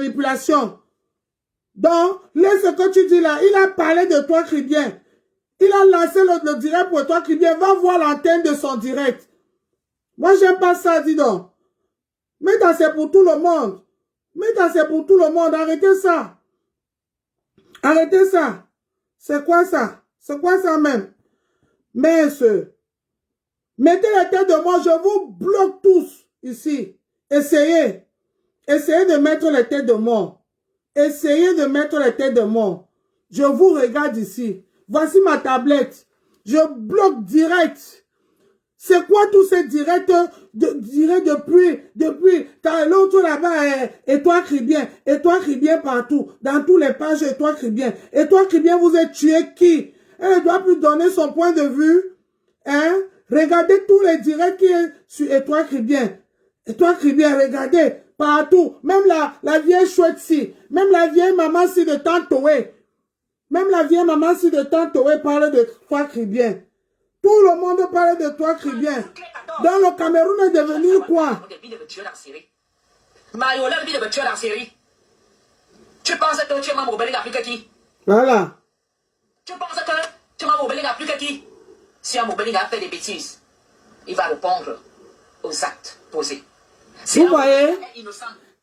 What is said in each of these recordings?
manipulation. Donc, laisse ce que tu dis là. Il a parlé de toi, Cribien. Il a lancé le direct pour toi, Cribien. Va voir l'antenne de son direct. Moi, j'aime pas ça, dis donc. Mais c'est pour tout le monde. Mais c'est pour tout le monde. Arrêtez ça. Arrêtez ça. C'est quoi ça? C'est quoi ça même? Mais mettez la tête de moi. Je vous bloque tous ici. Essayez. Essayez de mettre les têtes de mort. Essayez de mettre les têtes de mort. Je vous regarde ici. Voici ma tablette. Je bloque direct. C'est quoi tous ces directs depuis l'autre là-bas, et toi Cribien partout, dans tous les pages, et toi Cribien, vous êtes tué qui? Elle ne doit plus donner son point de vue. Hein? Regardez tous les directs qui est sur et toi Cribien, regardez. Partout, même la vieille chouette si, même la vieille maman si de Tantoé, même la vieille maman si de Tantoé parle de toi Cribien. Tout le monde parle de toi Cribien. Dans le Cameroun est devenu quoi? Tu penses que tu es membre Belinga plus que qui? Voilà. Tu penses que tu es membre Belinga plus que qui? Si un Belinga fait des bêtises, il va répondre aux actes posés. Vous voyez,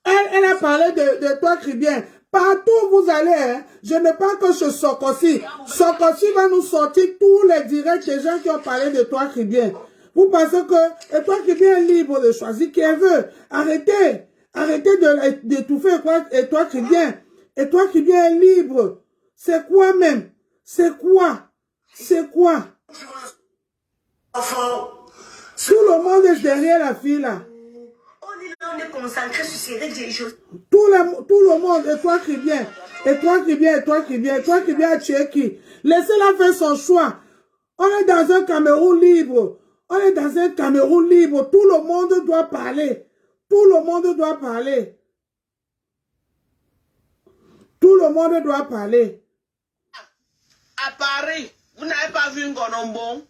elle a parlé de toi, Cribien. Partout où vous allez, hein, je ne parle que chez Sokosi. Sokosi va nous sortir tous les directs des gens qui ont parlé de toi, Cribien. Vous pensez que toi, Cribien est libre de choisir qui elle veut. Arrêtez. Arrêtez d'étouffer et toi, Cribien. Et toi, Cribien est libre. C'est quoi même? C'est quoi? C'est quoi? Tout le monde est derrière la fille là. On est concentré sur ces règles des choses. Tout le monde, et toi Cribien, a tué qui? Laissez-la faire son choix. On est dans un Cameroun libre. Tout le monde doit parler. Tout le monde doit parler. À Paris, vous n'avez pas vu Ngonombo?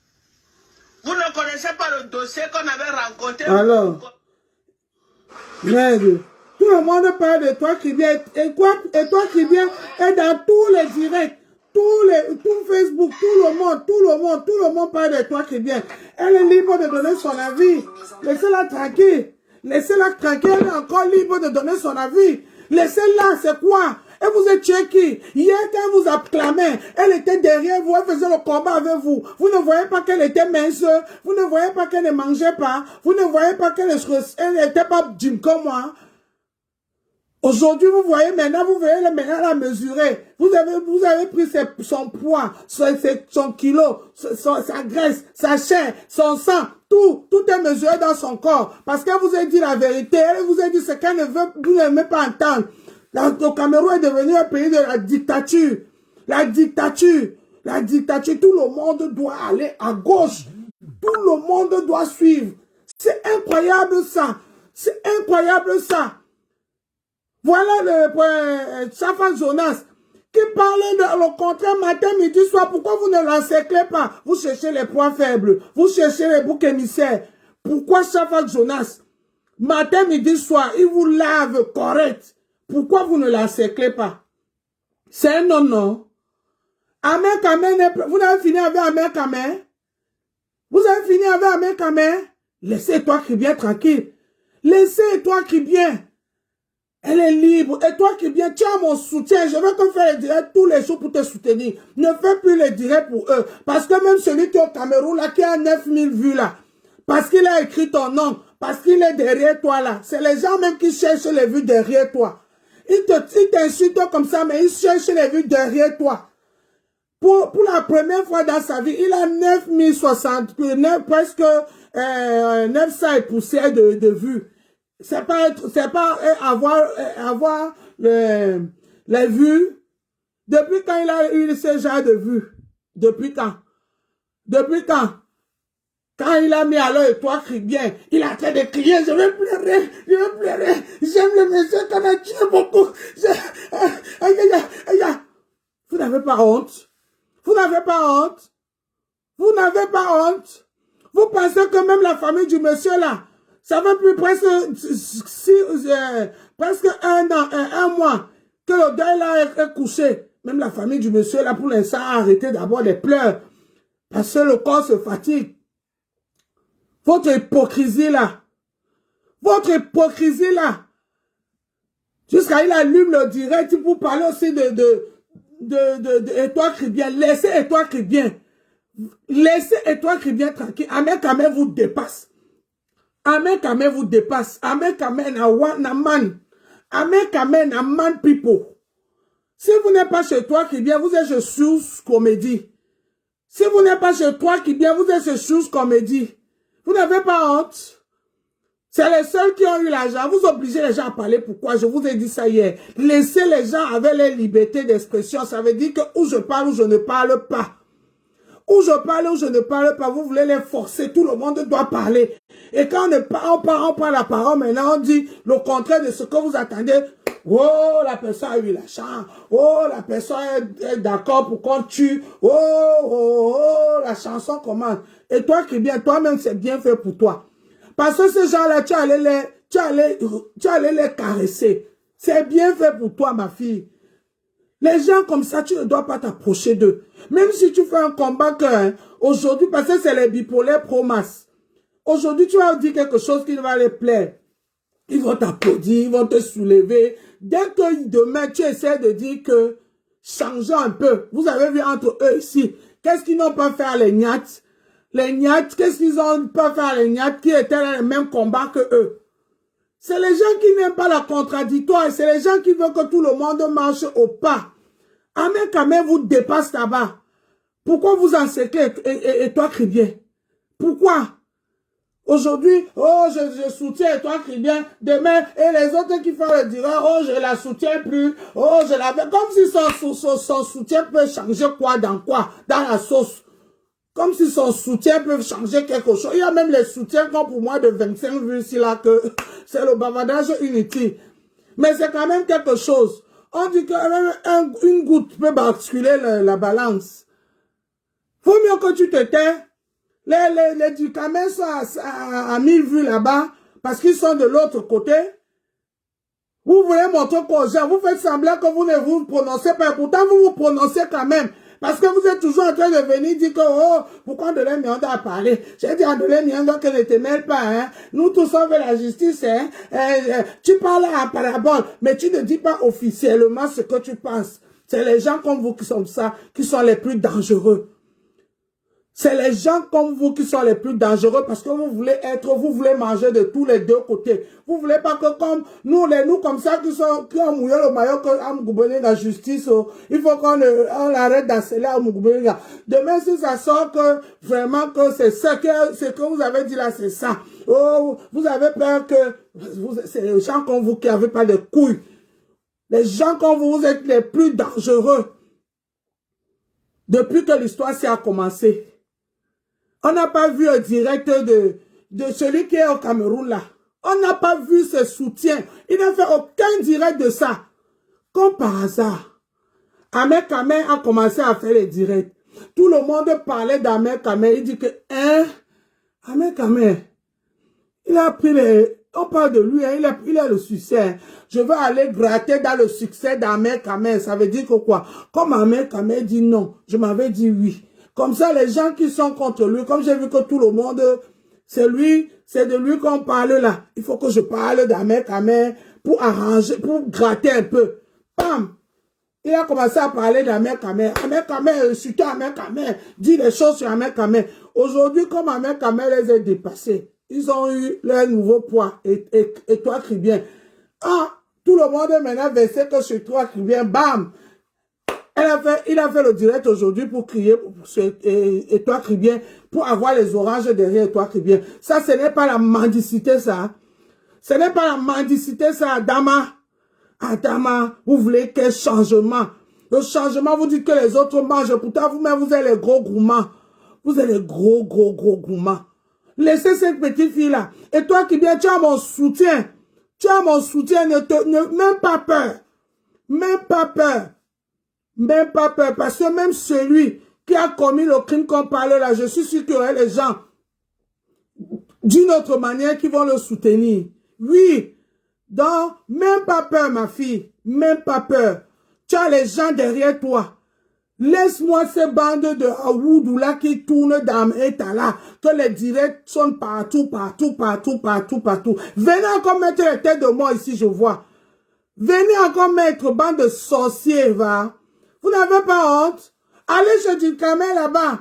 Vous ne connaissez pas le dossier qu'on avait rencontré? Alors, merde. Tout le monde parle de toi, Cribien. Et toi, Cribien, est dans tous les directs. Tout Facebook, tout le monde parle de toi, Cribien. Elle est libre de donner son avis. Laissez-la tranquille. Elle est encore libre de donner son avis. Laissez-la, c'est quoi? Et vous êtes tué qui? Hier, elle vous acclamait. Elle était derrière vous, elle faisait le combat avec vous. Vous ne voyez pas qu'elle était mince. Vous ne voyez pas qu'elle ne mangeait pas. Vous ne voyez pas qu'elle n'était pas d'une comme moi. Aujourd'hui, vous voyez maintenant, vous voyez maintenant la mesurer. Vous avez pris son poids, son kilo, sa graisse, sa chair, son sang, tout est mesuré dans son corps. Parce qu'elle vous a dit la vérité, elle vous a dit ce qu'elle ne veut, vous n'aimez pas entendre. Le Cameroun est devenu un pays de la dictature. La dictature, tout le monde doit aller à gauche. Tout le monde doit suivre. C'est incroyable ça. Voilà le Chafa Jonas qui parlait de le contraire matin, midi, soir. Pourquoi vous ne l'encerclez pas? Vous cherchez les points faibles. Vous cherchez les boucs émissaires. Pourquoi Chafa Jonas, matin, midi, soir, il vous lave correct? Pourquoi vous ne l'encerclez pas? C'est un non. Amen Kamen, vous avez fini avec Amen Kamen? Laissez-toi Cribien tranquille. Laissez-toi Cribien. Elle est libre. Et toi Cribien, tu as mon soutien. Je veux te faire les directs tous les jours pour te soutenir. Ne fais plus les directs pour eux. Parce que même celui qui est au Cameroun, là, qui a 9000 vues, là, parce qu'il a écrit ton nom, parce qu'il est derrière toi, là, c'est les gens même qui cherchent les vues derrière toi. Ils t'insultent comme ça, mais ils cherchent les vues derrière toi. Pour la première fois dans sa vie, il a 9060, presque 900 et poussières de vues. C'est pas avoir les vues. Depuis quand il a eu ce genre de vues? Depuis quand? Quand il a mis à l'heure et toi Cribien, il a train de crier, je vais pleurer. J'aime le monsieur qu'on a tué beaucoup. Vous n'avez pas honte? Vous n'avez pas honte? Vous pensez que même la famille du monsieur là, ça fait plus presque un an, un mois, que le gars là est couché. Même la famille du monsieur là, pour l'instant, a arrêté d'abord les pleurs. Parce que le corps se fatigue. Votre hypocrisie là. Votre hypocrisie là. Jusqu'à il allume le direct pour parler aussi de Étoile Cribien. Laissez Étoile Cribien. Laissez Étoile Cribien tranquille. Amen Kamen vous dépasse. Amen Kamen vous dépasse. Amen Kamen a man. Amen Kamen a man people. Si vous n'êtes pas chez Toi Cribien, vous êtes chez Shoes Comédie. Si vous n'êtes pas chez Toi Cribien, vous êtes chez Shoes Comédie. Vous n'avez pas honte. C'est les seuls qui ont eu l'argent. Vous obligez les gens à parler. Pourquoi? Je vous ai dit ça hier. Laissez les gens avec leur liberté d'expression. Ça veut dire que où je parle ou je ne parle pas. Où je parle ou je ne parle pas, vous voulez les forcer. Tout le monde doit parler. Et quand on prend la parole, maintenant on dit le contraire de ce que vous attendez. Oh, la personne a eu la chance. Oh, la personne est d'accord pour qu'on tue. Oh, la chanson commence. Et toi qui bien, toi-même, c'est bien fait pour toi. Parce que ces gens-là, tu allais les caresser. C'est bien fait pour toi, ma fille. Les gens comme ça, tu ne dois pas t'approcher d'eux. Même si tu fais un combat aujourd'hui, parce que c'est les bipolaires pro-masse. Aujourd'hui, tu vas dire quelque chose qui va les plaire. Ils vont t'applaudir, ils vont te soulever. Dès que demain, tu essaies de dire que changeons un peu. Vous avez vu entre eux ici, qu'est-ce qu'ils n'ont pas fait à les Nyats? Les Nyats, qu'est-ce qu'ils n'ont pas fait à les Nyats qui étaient dans le même combat que eux? C'est les gens qui n'aiment pas la contradictoire. C'est les gens qui veulent que tout le monde marche au pas. Amen Kamen vous dépasse là-bas. Pourquoi vous en séquez et toi Cribien? Pourquoi? Aujourd'hui, oh, je soutiens Étoile Cribien. Demain, et les autres qui font le diront, oh, je la soutiens plus. Oh, je la veux. Comme si son soutien peut changer quoi dans quoi? Dans la sauce. Comme si son soutien peut changer quelque chose. Il y a même les soutiens comme pour moi de 25 vues ici là que c'est le bavardage inutile. Mais c'est quand même quelque chose. On dit que même une goutte peut basculer la balance. Faut mieux que tu te tais. Les Ducamens sont à 1000 vues là-bas parce qu'ils sont de l'autre côté. Vous voulez montrer qu'aux gens, vous faites semblant que vous ne vous prononcez pas. Pourtant, vous vous prononcez quand même. Parce que vous êtes toujours en train de venir dire que, oh, pourquoi Andolé Mionda a parlé? J'ai dit Andolé Mionda que ne te mêle pas, hein. Nous tous on veut la justice, hein. Tu parles à parabole, mais tu ne dis pas officiellement ce que tu penses. C'est les gens comme vous qui sont ça, qui sont les plus dangereux. C'est les gens comme vous qui sont les plus dangereux parce que vous voulez manger de tous les deux côtés. Vous voulez pas que comme nous comme ça qui ont mouillé le maillot que Amgoubene la justice, il faut qu'on arrête d'harceler Amgoubene. Demain, si ça sort que vraiment que c'est ce que vous avez dit là, c'est ça. Oh, vous avez peur que c'est les gens comme vous qui n'avez pas de couilles. Les gens comme vous êtes les plus dangereux. Depuis que l'histoire s'est commencé. On n'a pas vu un direct de celui qui est au Cameroun là. On n'a pas vu ce soutien. Il n'a fait aucun direct de ça. Comme par hasard. Amen Kamen a commencé à faire les directs. Tout le monde parlait d'Amen Kamen. Il dit que, Amen Kamen, il a pris on parle de lui, hein, il a le succès. Je veux aller gratter dans le succès d'Amen Kamen. Ça veut dire que quoi? Comme Amen Kamen dit non, je m'avais dit oui. Comme ça, les gens qui sont contre lui, comme j'ai vu que tout le monde, c'est de lui qu'on parle là. Il faut que je parle d'Amen Kamen pour arranger, pour gratter un peu. Bam! Il a commencé à parler d'Amen Kamen. Amen Kamen, surtout Amen Kamen, dit des choses sur Amen Kamen. Aujourd'hui, comme Amen Kamen les a dépassés, ils ont eu leur nouveau poids. Et toi, Cribien. Ah, tout le monde est maintenant versé que sur toi, Cribien. Bam! Il a fait le direct aujourd'hui pour crier et toi Cribien, pour avoir les oranges derrière toi Cribien. Ça, ce n'est pas la mendicité, ça. Ce n'est pas la mendicité, ça, Adama. Adama, vous voulez quel changement? Le changement, vous dites que les autres mangent. Pourtant, vous-même, vous êtes les gros gourmands. Vous êtes les gros gourmands. Laissez cette petite fille-là. Et toi Cribien, tu as mon soutien. Tu as mon soutien. Même pas peur. Même pas peur. Même pas peur, parce que même celui qui a commis le crime qu'on parle là, je suis sûr qu'il y aurait les gens d'une autre manière qui vont le soutenir. Oui, Donc, même pas peur, ma fille. Même pas peur. Tu as les gens derrière toi. Laisse-moi ces bandes de Aoudou là qui tournent dans l'état là. Que les directs sont partout, partout, partout, partout, partout. Venez encore mettre les têtes de mort ici, je vois. Venez encore mettre bande de sorciers, va. Vous n'avez pas honte? Allez chez Djinkamé là-bas.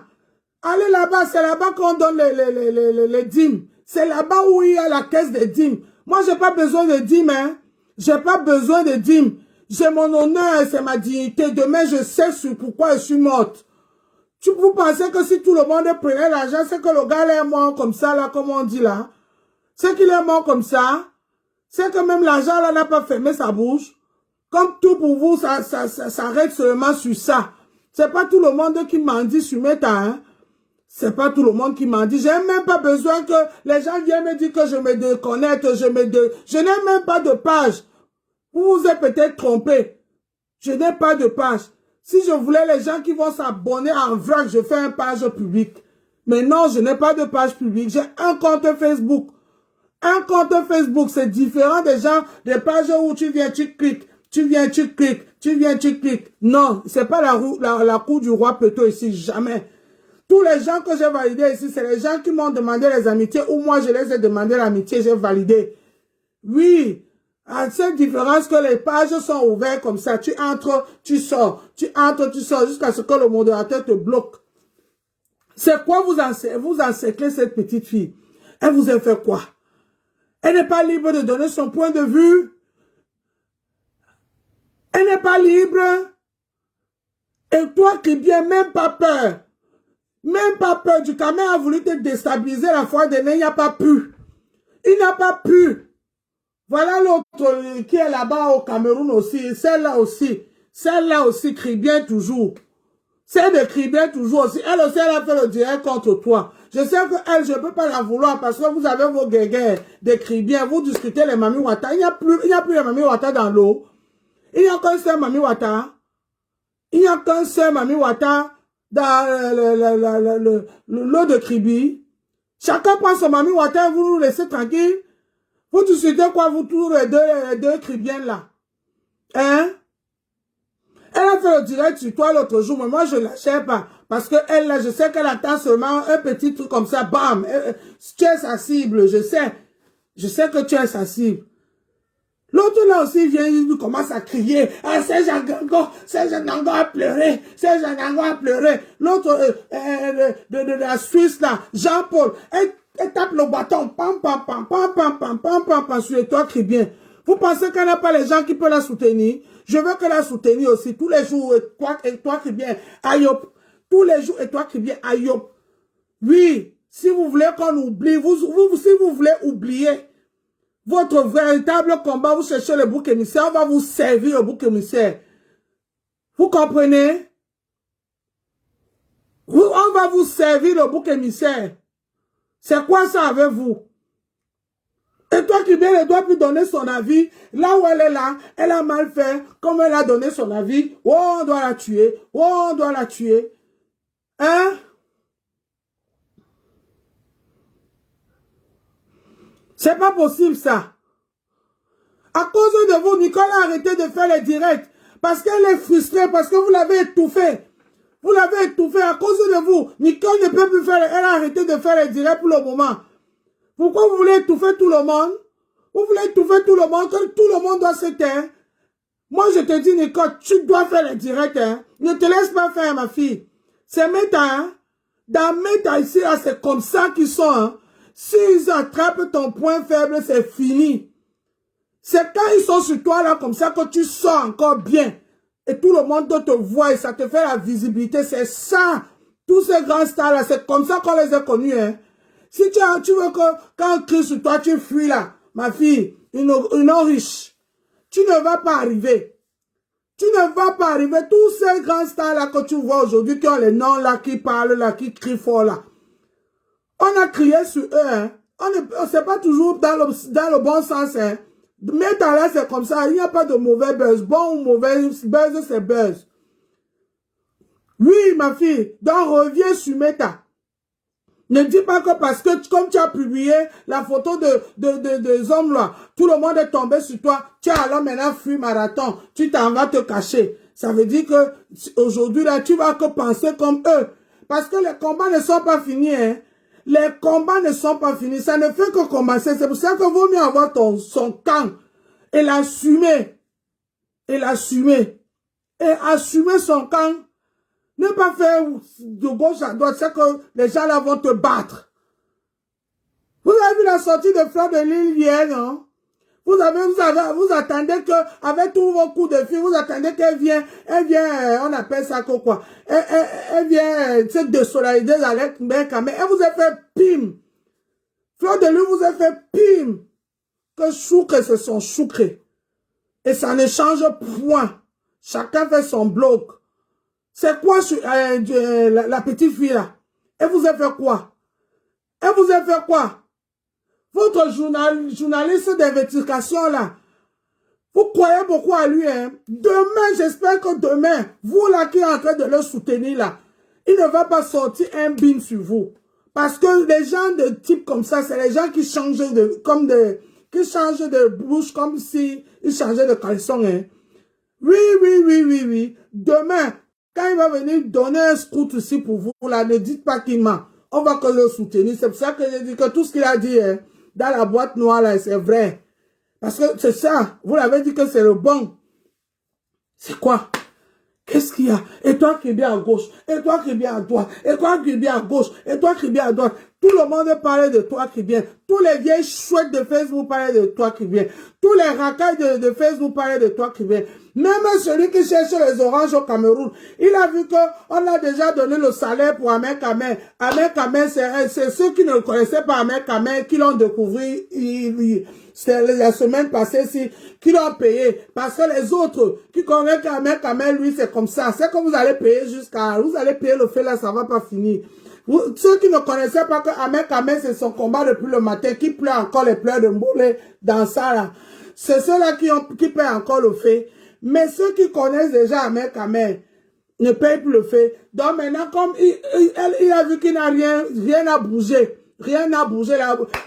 Allez là-bas, c'est là-bas qu'on donne les dîmes. C'est là-bas où il y a la caisse des dîmes. Moi, j'ai pas besoin de dîmes, hein. J'ai pas besoin de dîmes. J'ai mon honneur, c'est ma dignité. Demain, je sais sur pourquoi je suis morte. Vous pensez que si tout le monde prenait l'argent, c'est que le gars est mort comme ça, là, comme on dit là. C'est qu'il est mort comme ça. C'est que même l'argent, là, n'a pas fermé sa bouche. Comme tout pour vous, ça s'arrête seulement sur ça. C'est pas tout le monde qui mendie sur Meta, hein. C'est pas tout le monde qui mendie. J'ai même pas besoin que les gens viennent me dire que je me déconnecte, je n'ai même pas de page. Vous vous êtes peut-être trompé. Je n'ai pas de page. Si je voulais les gens qui vont s'abonner en vrac, je fais une page publique. Mais non, je n'ai pas de page publique. J'ai un compte Facebook. Un compte Facebook, c'est différent des gens, des pages où tu viens, tu cliques. Tu viens, tu cliques. Tu viens, tu cliques. Non, c'est pas la cour du roi Peto ici, jamais. Tous les gens que j'ai validés ici, c'est les gens qui m'ont demandé les amitiés ou moi je les ai demandé l'amitié, j'ai validé. Oui. À cette différence que les pages sont ouvertes comme ça, tu entres, tu sors, tu entres, tu sors, jusqu'à ce que le modérateur te bloque. C'est quoi vous encerclez cette petite fille? Elle vous a fait quoi? Elle n'est pas libre de donner son point de vue. Elle n'est pas libre. Et toi qui viens, même pas peur. Même pas peur. Du Cameroun a voulu te déstabiliser la fois dernière, il n'a pas pu. Il n'a pas pu. Voilà l'autre qui est là-bas au Cameroun aussi. Celle-là aussi. Celle-là aussi crie bien toujours. Celle de crie bien toujours aussi. Elle aussi, elle a fait le direct contre toi. Je sais que elle, je ne peux pas la vouloir parce que vous avez vos guéguerres de crie bien. Vous discutez les Mami Wata. Il n'y a plus les Mami Wata dans l'eau. Il n'y a qu'un seul Mami Wata. Il n'y a qu'un seul Mami Wata dans l'eau de Kribi. Chacun prend son Mami Wata et vous nous laissez tranquille. Vous discutez quoi, vous tous les deux Kribiennes là? Hein? Elle a fait le direct sur toi l'autre jour, mais moi je ne la cherche pas. Parce que elle là, je sais qu'elle attend seulement un petit truc comme ça, bam! Tu es sa cible, je sais. Je sais que tu es sa cible. L'autre là aussi vient, il commence à crier. Ah, Serge Gango a pleuré. Serge Gango a pleuré. L'autre de la Suisse là, Jean-Paul, elle tape le bâton. Pam, pam, pam, pam, pam, pam, pam, pam, pam, sur toi crie bien. Vous pensez qu'elle n'a pas les gens qui peuvent la soutenir? Je veux que la soutenir aussi. Tous les jours, et toi crie bien. Ayop. Tous les jours, et toi crie bien. Ayop. Oui, si vous voulez qu'on oublie, si vous voulez oublier votre véritable combat, vous cherchez le bouc émissaire, on va vous servir le bouc émissaire. Vous comprenez? On va vous servir le bouc émissaire. C'est quoi ça avec vous? Et toi qui bien ne doit plus donner son avis, là où elle est là, elle a mal fait, comme elle a donné son avis, oh on doit la tuer, oh on doit la tuer. Hein? C'est pas possible ça. À cause de vous, Nicole a arrêté de faire les directs. Parce qu'elle est frustrée, parce que vous l'avez étouffée. Vous l'avez étouffée à cause de vous. Nicole ne peut plus faire, elle a arrêté de faire les directs pour le moment. Pourquoi vous voulez étouffer tout le monde? Vous voulez étouffer tout le monde, que tout le monde doit se taire. Moi, je te dis, Nicole, tu dois faire les directs. Hein. Ne te laisse pas faire, ma fille. C'est Meta, hein. Dans Meta, ici, c'est comme ça qu'ils sont. Hein. S'ils attrapent ton point faible, c'est fini. C'est quand ils sont sur toi, là, comme ça, que tu sors encore bien. Et tout le monde te voit et ça te fait la visibilité. C'est ça. Tous ces grands stars-là, c'est comme ça qu'on les a connus, hein. Si tu veux que, quand on crie sur toi, tu fuis là, ma fille, une eau riche, tu ne vas pas arriver. Tu ne vas pas arriver. Tous ces grands stars-là que tu vois aujourd'hui, qui ont les noms là, qui parlent là, qui crient fort là. On a crié sur eux, hein. C'est pas toujours dans le bon sens, hein. Meta là, c'est comme ça. Il n'y a pas de mauvais buzz. Bon ou mauvais buzz, c'est buzz. Oui, ma fille. Donc, reviens sur Meta. Ne dis pas que parce que comme tu as publié la photo des hommes là, tout le monde est tombé sur toi, tu as alors maintenant fui marathon, tu t'en vas te cacher. Ça veut dire que aujourd'hui là, tu vas que penser comme eux. Parce que les combats ne sont pas finis, hein. Les combats ne sont pas finis. Ça ne fait que commencer. C'est pour ça qu'il vaut mieux avoir son camp et l'assumer. Et l'assumer. Et assumer son camp. Ne pas faire de gauche à droite. C'est que les gens là vont te battre. Vous avez vu la sortie de Fleur de Lys hier, non? Vous attendez que, avec tous vos coups de fil, vous attendez qu'elle vienne, on appelle ça quoi? Elle vient, se désolidariser avec mec, mais elle vous a fait pim. Fleur de Lys vous a fait pim. Que choucre, c'est son choucre. Et ça ne change point. Chacun fait son bloc. C'est quoi la petite fille là? Elle vous a fait quoi? Elle vous a fait quoi? Votre journaliste d'investigation là, vous croyez beaucoup à lui, hein? Demain, j'espère que demain, vous là qui êtes en train de le soutenir là, il ne va pas sortir un bin sur vous. Parce que les gens de type comme ça, c'est les gens qui changent qui changent de bouche comme si ils changeaient de caleçon, hein? Oui. Demain, quand il va venir donner un scout aussi pour vous, là, ne dites pas qu'il ment. On va que le soutenir. C'est pour ça que j'ai dit que tout ce qu'il a dit, hein, dans la boîte noire, là, c'est vrai. Parce que c'est ça. Vous l'avez dit que c'est le bon. C'est quoi? Qu'est-ce qu'il y a? Et toi qui es bien à gauche. Et toi qui es bien à droite. Et toi qui es bien à gauche. Et toi qui es bien à droite. Tout le monde parlait de toi qui viens. Tous les vieilles chouettes de Facebook parlaient de toi qui viens. Tous les racailles de Facebook parlaient de toi qui viens. Même celui qui cherche les oranges au Cameroun, il a vu qu'on a déjà donné le salaire pour Ahmed Kamer. Ahmed Kamer, c'est ceux qui ne connaissaient pas Ahmed Kamer qui l'ont découvert c'est la semaine passée qui l'ont payé. Parce que les autres qui connaissent Ahmed Kamer, lui, c'est comme ça. C'est que vous allez payer vous allez payer le fait là, ça va pas finir. Ceux qui ne connaissaient pas que Ahmed Kamer, c'est son combat depuis le matin, qui pleure encore les pleurs de Mbolé dans ça là. C'est ceux-là qui paient encore le fait. Mais ceux qui connaissent déjà Ahmed Kamer ne payent plus le fait. Donc maintenant, comme il a vu qu'il n'a rien à bouger. Rien n'a bougé.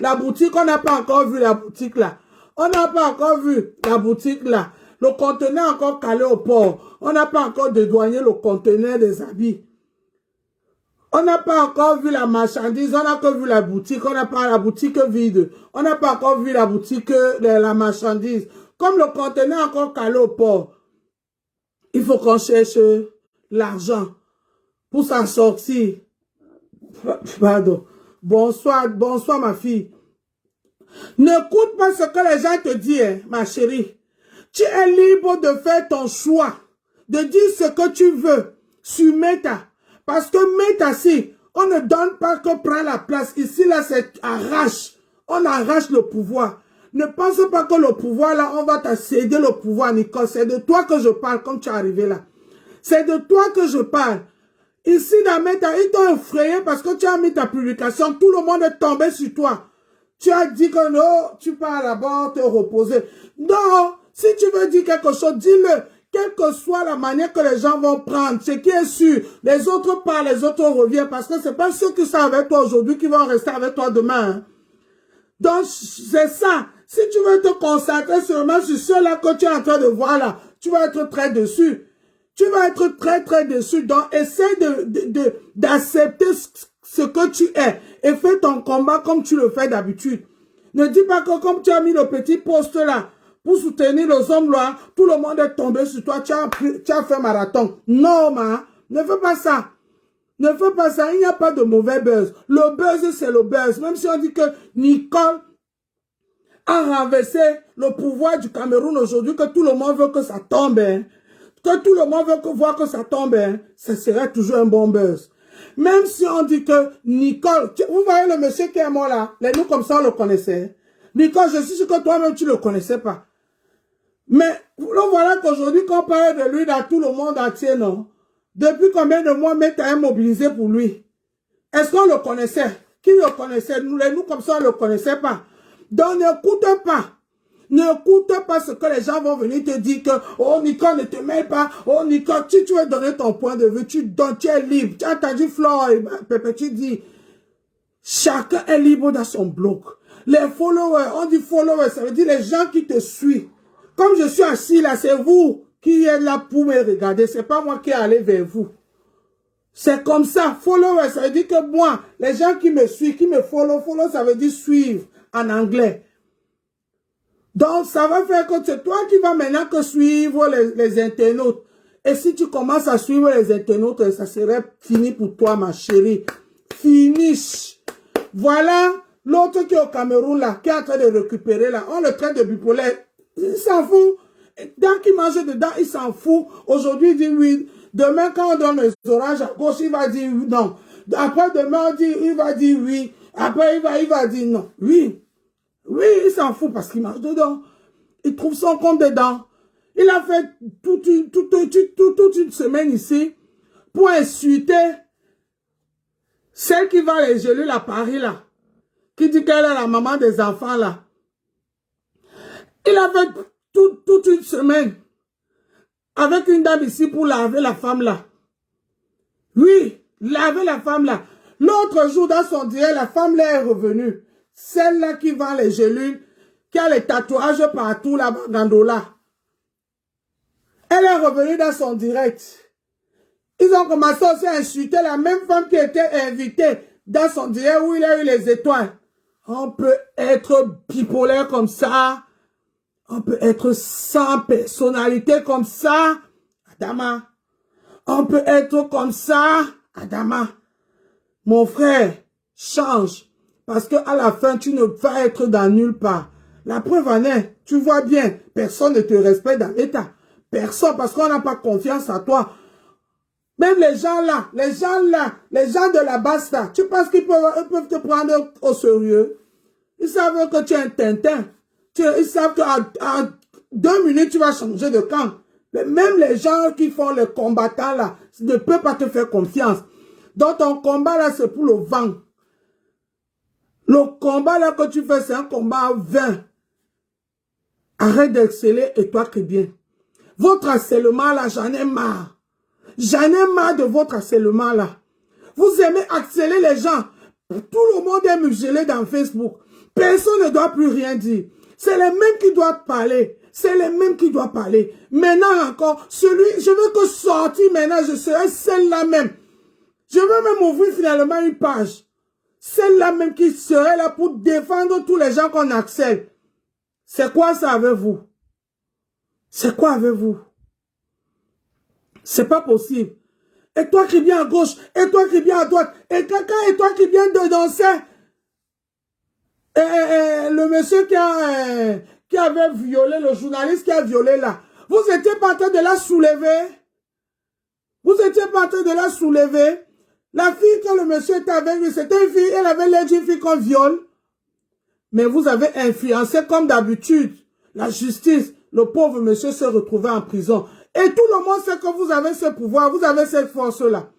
La boutique, on n'a pas encore vu la boutique là. On n'a pas encore vu la boutique là. Le conteneur encore calé au port. On n'a pas encore dédouané le conteneur des habits. On n'a pas encore vu la marchandise. On n'a que vu la boutique. On n'a pas la boutique vide. On n'a pas encore vu la boutique, la marchandise. Comme le conteneur encore calé au port. Il faut qu'on cherche l'argent pour s'en sortir. Pardon. Bonsoir ma fille. N'écoute pas ce que les gens te disent, hein, ma chérie. Tu es libre de faire ton choix, de dire ce que tu veux sur Meta. Parce que Meta, si, on ne donne pas que prendre la place. Ici, là, c'est arrache. On arrache le pouvoir. Ne pense pas que le pouvoir, là, on va te céder le pouvoir, Nicole. C'est de toi que je parle, comme tu es arrivé là. C'est de toi que je parle. Ici, dans Meta, ils t'ont effrayé parce que tu as mis ta publication. Tout le monde est tombé sur toi. Tu as dit que non, tu pars là-bas te reposer. Non, si tu veux dire quelque chose, dis-le. Quelle que soit la manière que les gens vont prendre, ce qui est sûr, les autres parlent, les autres reviennent. Parce que c'est pas ceux qui sont avec toi aujourd'hui qui vont rester avec toi demain. Hein. Donc, c'est ça. Si tu veux te concentrer seulement sur ceux-là que tu es en train de voir là, tu vas être très déçu. Tu vas être très, très déçu. Donc, essaie d'accepter ce que tu es et fais ton combat comme tu le fais d'habitude. Ne dis pas que comme tu as mis le petit poste là pour soutenir les hommes là, tout le monde est tombé sur toi, tu as fait marathon. Non, ne fais pas ça. Ne fais pas ça. Il n'y a pas de mauvais buzz. Le buzz, c'est le buzz. Même si on dit que Nicole a renversé le pouvoir du Cameroun aujourd'hui, que tout le monde veut que ça tombe, hein. Que tout le monde veut voir que ça tombe, hein, ça serait toujours un bon buzz. Même si on dit que Nicole, vous voyez le monsieur qui est mort là, nous comme ça on le connaissait. Nicole, je suis sûr que toi-même tu ne le connaissais pas. Mais voilà qu'aujourd'hui qu'on parle de lui dans tout le monde entier, non? Depuis combien de mois Meta est mobilisé pour lui? Est-ce qu'on le connaissait? Qui le connaissait? Nous comme ça on ne le connaissait pas. Donc n'écoute pas. N'écoute pas ce que les gens vont venir te dire que « Oh, Nicole, ne te mêle pas. Oh, Nicole, si tu veux donner ton point de vue, tu es libre. » Tu as entendu Flore, Pépé, tu dis Chacun est libre dans son bloc. Les followers, on dit followers, ça veut dire les gens qui te suivent. Comme je suis assis là, c'est vous qui êtes là pour me regarder. C'est pas moi qui est allé vers vous. C'est comme ça. Followers, ça veut dire que moi, les gens qui me suivent, qui me follow, ça veut dire suivre en anglais. Donc, ça va faire que c'est toi qui vas maintenant que suivre les internautes. Et si tu commences à suivre les internautes, ça serait fini pour toi, ma chérie. Finish. Voilà l'autre qui est au Cameroun, là, qui est en train de récupérer, là. On le traite de bipolaire. Il s'en fout. Dès qu'il mange dedans, il s'en fout. Aujourd'hui, il dit oui. Demain, quand on donne les oranges à gauche, il va dire non. Après, demain, il va dire oui. Après, il va dire non. Oui. Oui, il s'en fout parce qu'il marche dedans. Il trouve son compte dedans. Il a fait toute une semaine ici pour insulter celle qui va les geler à Paris, là. Qui dit qu'elle est la maman des enfants, là. Il a fait toute une semaine avec une dame ici pour laver la femme, là. Oui, laver la femme, là. L'autre jour, dans son direct, la femme là est revenue. Celle-là qui vend les gelules, qui a les tatouages partout là-bas, Gandola. Elle est revenue dans son direct. Ils ont commencé aussi à insulter la même femme qui était invitée dans son direct où il a eu les étoiles. On peut être bipolaire comme ça. On peut être sans personnalité comme ça. Adama. On peut être comme ça. Adama. Mon frère, change. Parce que à la fin, tu ne vas être dans nulle part. La preuve en est, tu vois bien, personne ne te respecte dans l'état. Personne, parce qu'on n'a pas confiance en toi. Même les gens là, les gens de la base là, tu penses qu'ils peuvent te prendre au sérieux? Ils savent que tu es un tintin. Ils savent qu'en 2 minutes, tu vas changer de camp. Mais même les gens qui font les combattants là, ne peuvent pas te faire confiance. Donc ton combat là, c'est pour le vent. Le combat là que tu fais, c'est un combat vain. Arrête d'exceller et toi qui bien. Votre harcèlement là, j'en ai marre. J'en ai marre de votre harcèlement là. Vous aimez harceler les gens. Tout le monde est muselé dans Facebook. Personne ne doit plus rien dire. C'est les mêmes qui doivent parler. C'est les mêmes qui doivent parler. Maintenant encore, je veux que sortir maintenant, je serai celle-là même. Je veux même ouvrir finalement une page. Celle-là même qui serait là pour défendre tous les gens qu'on harcèle. C'est quoi ça avec vous? C'est quoi avec vous? C'est pas possible. Et toi qui viens à gauche, et toi qui viens à droite, et quelqu'un, et toi qui viens de danser. Le monsieur qui avait violé, le journaliste qui a violé là. Vous étiez pas en train de la soulever. Vous étiez pas en train de la soulever. La fille, quand le monsieur était avec lui, c'était une fille, elle avait l'air d'une fille qu'on viole. Mais vous avez influencé comme d'habitude la justice. Le pauvre monsieur se retrouvait en prison. Et tout le monde sait que vous avez ce pouvoir, vous avez cette force-là.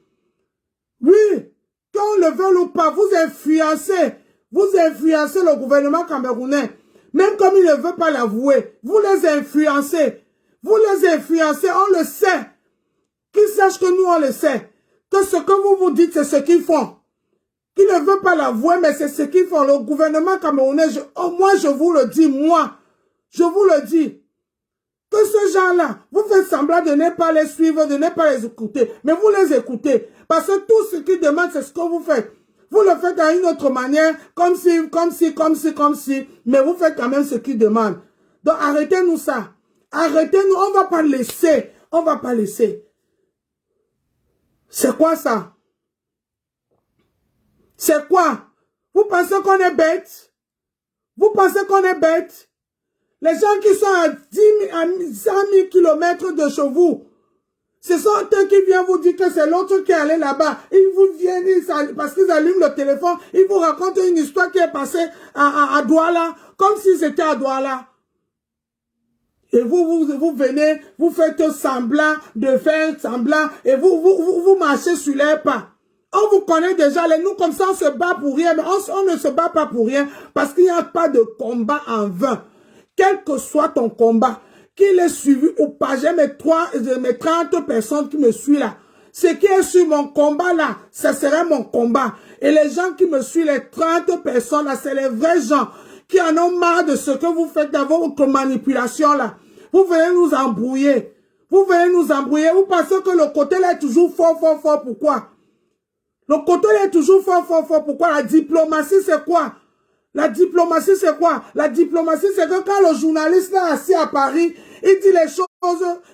Oui, qu'on le veuille ou pas, vous influencez le gouvernement camerounais. Même comme il ne veut pas l'avouer, vous les influencez. Vous les influencez, on le sait. Qu'ils sachent que nous, on le sait. Que ce que vous vous dites, c'est ce qu'ils font. Qu'ils ne veulent pas l'avouer, mais c'est ce qu'ils font. Le gouvernement camerounais, moi, je vous le dis, moi. Je vous le dis. Que ces gens-là, vous faites semblant de ne pas les suivre, de ne pas les écouter. Mais vous les écoutez. Parce que tout ce qu'ils demandent, c'est ce que vous faites. Vous le faites d'une autre manière, comme si. Mais vous faites quand même ce qu'ils demandent. Donc arrêtez-nous ça. Arrêtez-nous, on ne va pas laisser. On ne va pas laisser. C'est quoi ça? C'est quoi? Vous pensez qu'on est bête? Vous pensez qu'on est bête? Les gens qui sont à 100 000 km de chez vous, ce sont eux qui viennent vous dire que c'est l'autre qui est allé là-bas. Ils vous viennent, parce qu'ils allument le téléphone, ils vous racontent une histoire qui est passée à Douala, comme si c'était à Douala. Et vous venez, vous faites semblant de faire semblant, et vous marchez sur les pas. On vous connaît déjà, nous comme ça on se bat pour rien, mais on ne se bat pas pour rien, parce qu'il n'y a pas de combat en vain. Quel que soit ton combat, qu'il est suivi ou pas, j'ai mes 30 personnes qui me suivent là. Ce qui est sur mon combat là, ce serait mon combat. Et les gens qui me suivent, les 30 personnes là, c'est les vrais gens qui en ont marre de ce que vous faites dans votre manipulation là. Vous venez nous embrouiller. Vous venez nous embrouiller. Vous pensez que le côté là est toujours fort, fort, fort. Pourquoi? Le côté là est toujours fort, fort, fort. Pourquoi? La diplomatie, c'est quoi? La diplomatie, c'est quoi? La diplomatie, c'est que quand le journaliste est assis à Paris, il dit les choses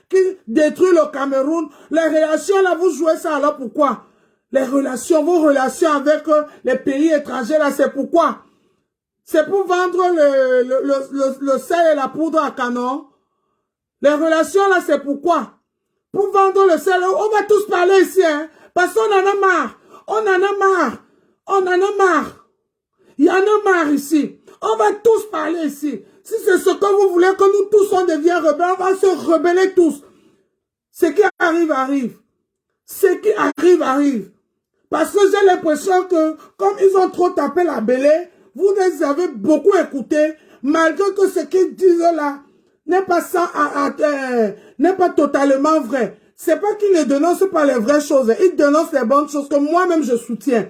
qui détruisent le Cameroun. Les relations, là, vous jouez ça, alors pourquoi? Les relations, vos relations avec les pays étrangers, là, c'est pourquoi? C'est pour vendre le sel et la poudre à canon. Les relations, là, c'est pourquoi? Pour vendre le sel, on va tous parler ici, hein, parce qu'on en a marre. On en a marre. On en a marre. Il y en a marre ici. On va tous parler ici. Si c'est ce que vous voulez, que nous tous on devienne rebelles, on va se rebeller tous. Ce qui arrive, arrive. Ce qui arrive, arrive. Parce que j'ai l'impression que, comme ils ont trop tapé la belée, vous les avez beaucoup écoutés, malgré que ce qu'ils disent là n'est pas n'est pas totalement vrai. C'est pas qu'ils ne dénoncent pas les vraies choses. Ils dénoncent les bonnes choses que moi-même je soutiens.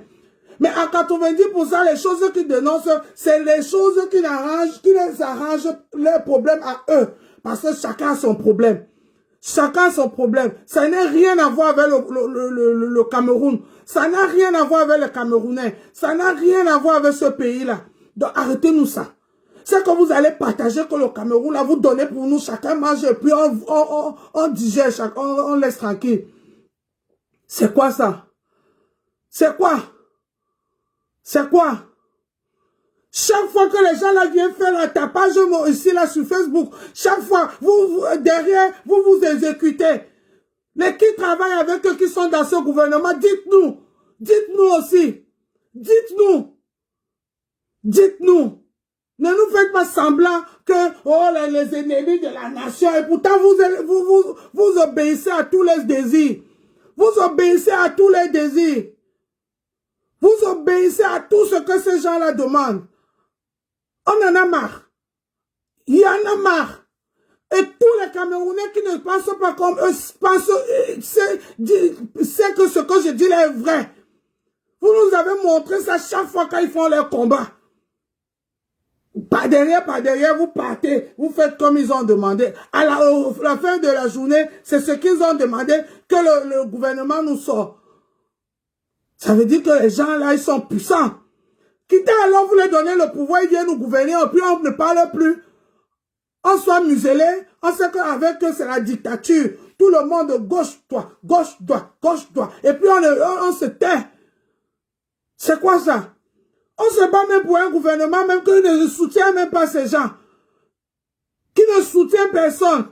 Mais à 90%, les choses qu'ils dénoncent, c'est les choses qui les arrangent leurs problèmes à eux. Parce que chacun a son problème. Chacun a son problème. Ça n'a rien à voir avec le Cameroun. Ça n'a rien à voir avec les Camerounais. Ça n'a rien à voir avec ce pays-là. Donc arrêtez-nous ça. C'est que vous allez partager que le Cameroun, là, vous donnez pour nous, chacun mange et puis on digère, on laisse tranquille. C'est quoi ça? C'est quoi? C'est quoi? Chaque fois que les gens là viennent faire un tapage ici là sur Facebook, chaque fois, derrière, vous exécutez. Mais qui travaillent avec eux, qui sont dans ce gouvernement, dites-nous. Dites-nous aussi. Dites-nous. Dites-nous. Ne nous faites pas semblant que, oh, les ennemis de la nation, et pourtant vous obéissez à tous les désirs. Vous obéissez à tous les désirs. Vous obéissez à tout ce que ces gens-là demandent. On en a marre. Il y en a marre. Et tous les Camerounais qui ne pensent pas comme eux, c'est que ce que je dis là est vrai. Vous nous avez montré ça chaque fois quand ils font leur combat. Par derrière, vous partez, vous faites comme ils ont demandé. À la fin de la journée, c'est ce qu'ils ont demandé que le gouvernement nous sort. Ça veut dire que les gens là, ils sont puissants. Quittez alors, vous leur donnez le pouvoir, ils viennent nous gouverner, et puis on ne parle plus. On soit muselé, on sait qu'avec eux, c'est la dictature. Tout le monde, gauche, droite, gauche, droite, gauche, droite. Et puis on se tait. C'est quoi ça? On se bat même pour un gouvernement, même qui ne soutient même pas ces gens. Qui ne soutient personne.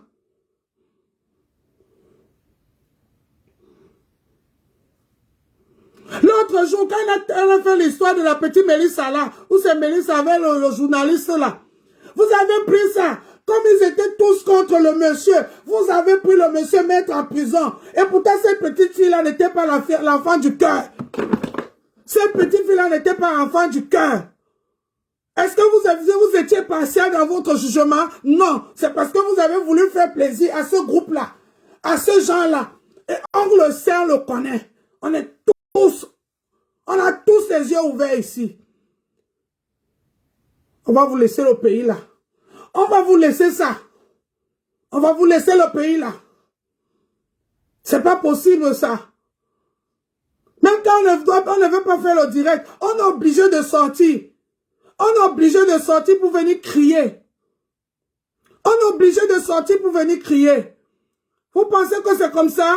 L'autre jour, quand on a fait l'histoire de la petite Mélissa là, où c'est Mélissa avec le journaliste là, vous avez pris ça, comme ils étaient tous contre le monsieur, vous avez pris le monsieur mettre en prison. Et pourtant, cette petite fille-là n'était pas l'enfant du cœur. Cette petite fille-là n'était pas l'enfant du cœur. Est-ce que vous étiez partial dans votre jugement? Non, c'est parce que vous avez voulu faire plaisir à ce groupe-là, à ce gens-là. Et on le sait, on le connaît. On a tous les yeux ouverts ici. On va vous laisser le pays là. On va vous laisser ça. On va vous laisser le pays là. C'est pas possible ça. Même quand on ne veut pas faire le direct, on est obligé de sortir. On est obligé de sortir pour venir crier. On est obligé de sortir pour venir crier. Vous pensez que c'est comme ça?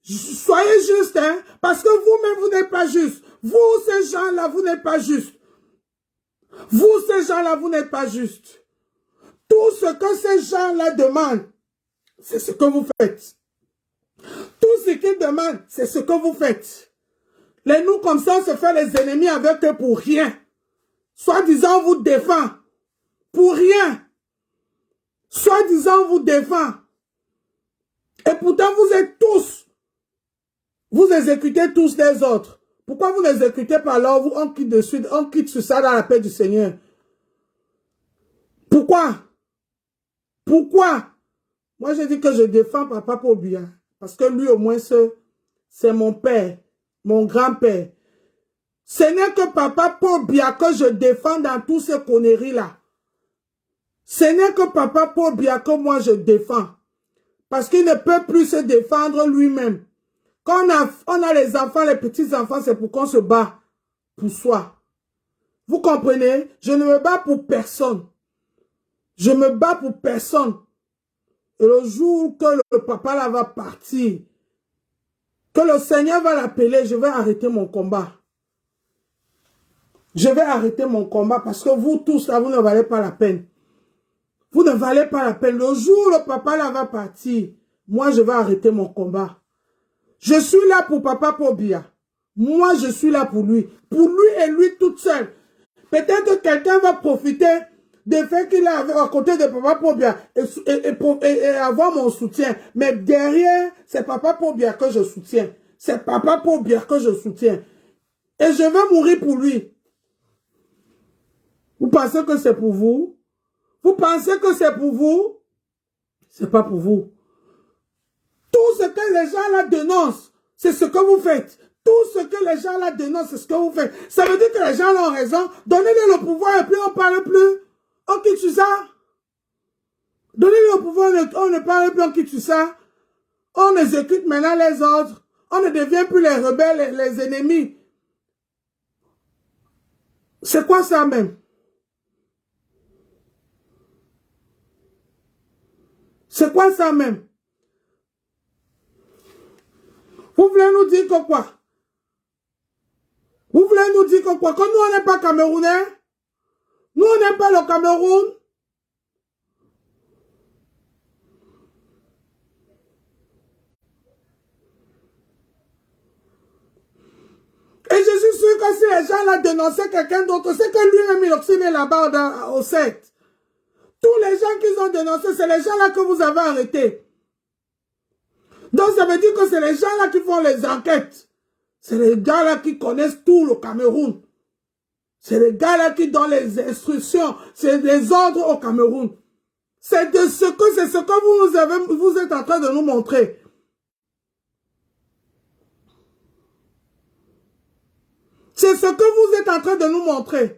Soyez juste, hein, parce que vous-même, vous n'êtes pas juste. Vous, ces gens-là, vous n'êtes pas juste. Vous, ces gens-là, vous n'êtes pas juste. Tout ce que ces gens-là demandent, c'est ce que vous faites. Tout ce qu'ils demandent, c'est ce que vous faites. Les nous, comme ça, on se fait les ennemis avec eux pour rien. Soi-disant, on vous défend. Pour rien. Soi-disant, on vous défend. Et pourtant, vous êtes tous. Vous exécutez tous les autres. Pourquoi vous n'exécutez pas alors, on quitte de suite, on quitte sur ça dans la paix du Seigneur? Pourquoi? Pourquoi? Moi, je dis que je défends Papa Paul Biya. Parce que lui, au moins, c'est mon père, mon grand-père. Ce n'est que papa Paul Biya que je défends dans toutes ces conneries-là. Ce n'est que papa Paul Biya que moi je défends. Parce qu'il ne peut plus se défendre lui-même. Quand on a les enfants, les petits-enfants, c'est pour qu'on se bat pour soi. Vous comprenez? Je ne me bats pour personne. Je me bats pour personne. Et le jour que le papa là va partir, que le Seigneur va l'appeler, je vais arrêter mon combat. Je vais arrêter mon combat parce que vous tous là, vous ne valez pas la peine. Vous ne valez pas la peine. Le jour où le papa là va partir, moi je vais arrêter mon combat. Je suis là pour papa Paul Biya. Moi je suis là pour lui. Pour lui et lui toute seule. Peut-être que quelqu'un va profiter du fait qu'il est à côté de papa Paul Biya et avoir mon soutien. Mais derrière, c'est papa Paul Biya que je soutiens. C'est papa Paul Biya que je soutiens. Et je vais mourir pour lui. Vous pensez que c'est pour vous? Vous pensez que c'est pour vous? C'est pas pour vous. Tout ce que les gens là dénoncent, c'est ce que vous faites. Tout ce que les gens là dénoncent, c'est ce que vous faites. Ça veut dire que les gens là ont raison. Donnez-leur le pouvoir et puis on ne parle plus. On quitte ça. Donnez-leur le pouvoir, on ne parle plus, on quitte ça. On exécute maintenant les ordres. On ne devient plus les rebelles, les ennemis. C'est quoi ça même? C'est quoi ça même? Vous voulez nous dire que quoi? Vous voulez nous dire que quoi? Que nous, on n'est pas Camerounais? Nous, on n'aime pas le Cameroun? Et je suis sûr que si les gens là dénonçaient quelqu'un d'autre, c'est que lui-même il obtient là-bas au 7. Tous les gens qu'ils ont dénoncés, c'est les gens là que vous avez arrêtés. Donc ça veut dire que c'est les gens là qui font les enquêtes. C'est les gars là qui connaissent tout le Cameroun. C'est les gars là qui donnent les instructions, c'est les ordres au Cameroun. C'est ce que vous êtes en train de nous montrer. C'est ce que vous êtes en train de nous montrer.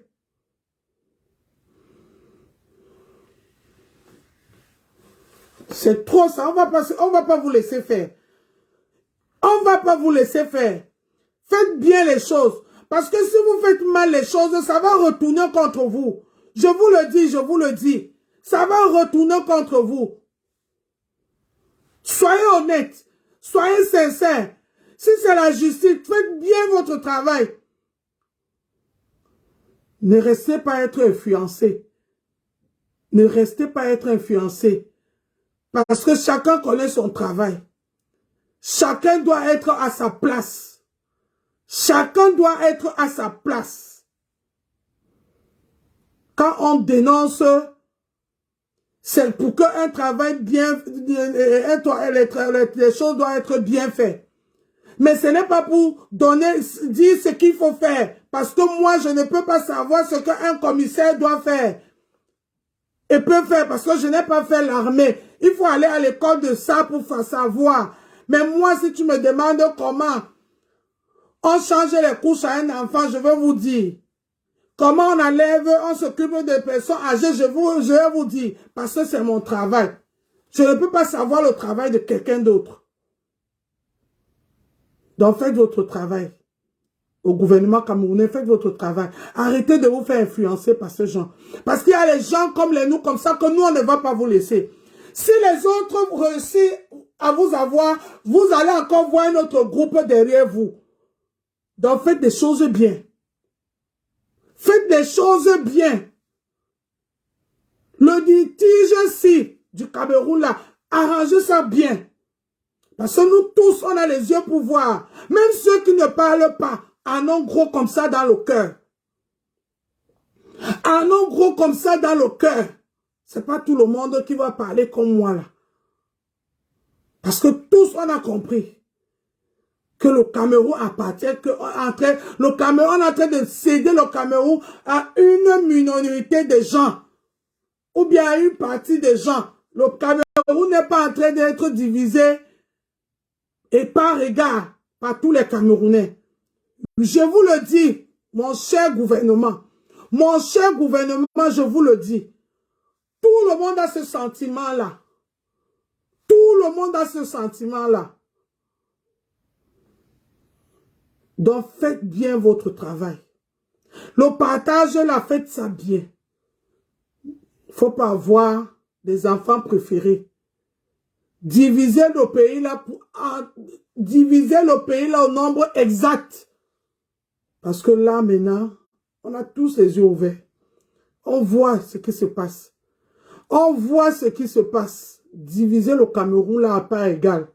C'est trop ça, on va pas vous laisser faire. On ne va pas vous laisser faire. Faites bien les choses. Parce que si vous faites mal les choses, ça va retourner contre vous. Je vous le dis, je vous le dis. Ça va retourner contre vous. Soyez honnêtes. Soyez sincères. Si c'est la justice, faites bien votre travail. Ne restez pas être influencé. Ne restez pas être influencé. Parce que chacun connaît son travail. Chacun doit être à sa place. Chacun doit être à sa place. Quand on dénonce, c'est pour qu'un travail bien, les choses doivent être bien faites. Mais ce n'est pas pour dire ce qu'il faut faire. Parce que moi, je ne peux pas savoir ce qu'un commissaire doit faire. Et peut faire parce que je n'ai pas fait l'armée. Il faut aller à l'école de ça pour faire savoir. Mais moi, si tu me demandes comment on change les couches à un enfant, je vais vous dire. Comment on enlève, on s'occupe des personnes âgées, je vais vous dire. Parce que c'est mon travail. Je ne peux pas savoir le travail de quelqu'un d'autre. Donc faites votre travail. Au gouvernement camerounais, faites votre travail. Arrêtez de vous faire influencer par ces gens. Parce qu'il y a les gens comme nous, comme ça, que nous, on ne va pas vous laisser. Si les autres réussissent à vous avoir, vous allez encore voir un autre groupe derrière vous. Donc faites des choses bien. Faites des choses bien. Le litige-ci du Cameroun là, arrangez ça bien. Parce que nous tous, on a les yeux pour voir. Même ceux qui ne parlent pas, en ont gros comme ça dans le cœur. En ont gros comme ça dans le cœur. C'est pas tout le monde qui va parler comme moi là. Parce que tous, on a compris que le Cameroun appartient, le Cameroun est en train de céder le Cameroun à une minorité de gens. Ou bien à une partie des gens. Le Cameroun n'est pas en train d'être divisé et par égard. par tous les Camerounais. Je vous le dis, mon cher gouvernement, je vous le dis, tout le monde a ce sentiment-là. Tout le monde a ce sentiment-là. Donc, faites bien votre travail. Le partage, là, faites ça bien. Il ne faut pas avoir des enfants préférés. Divisez le pays là, au nombre exact. Parce que là, maintenant, on a tous les yeux ouverts. On voit ce qui se passe. On voit ce qui se passe. Divisez le Cameroun là à part égale.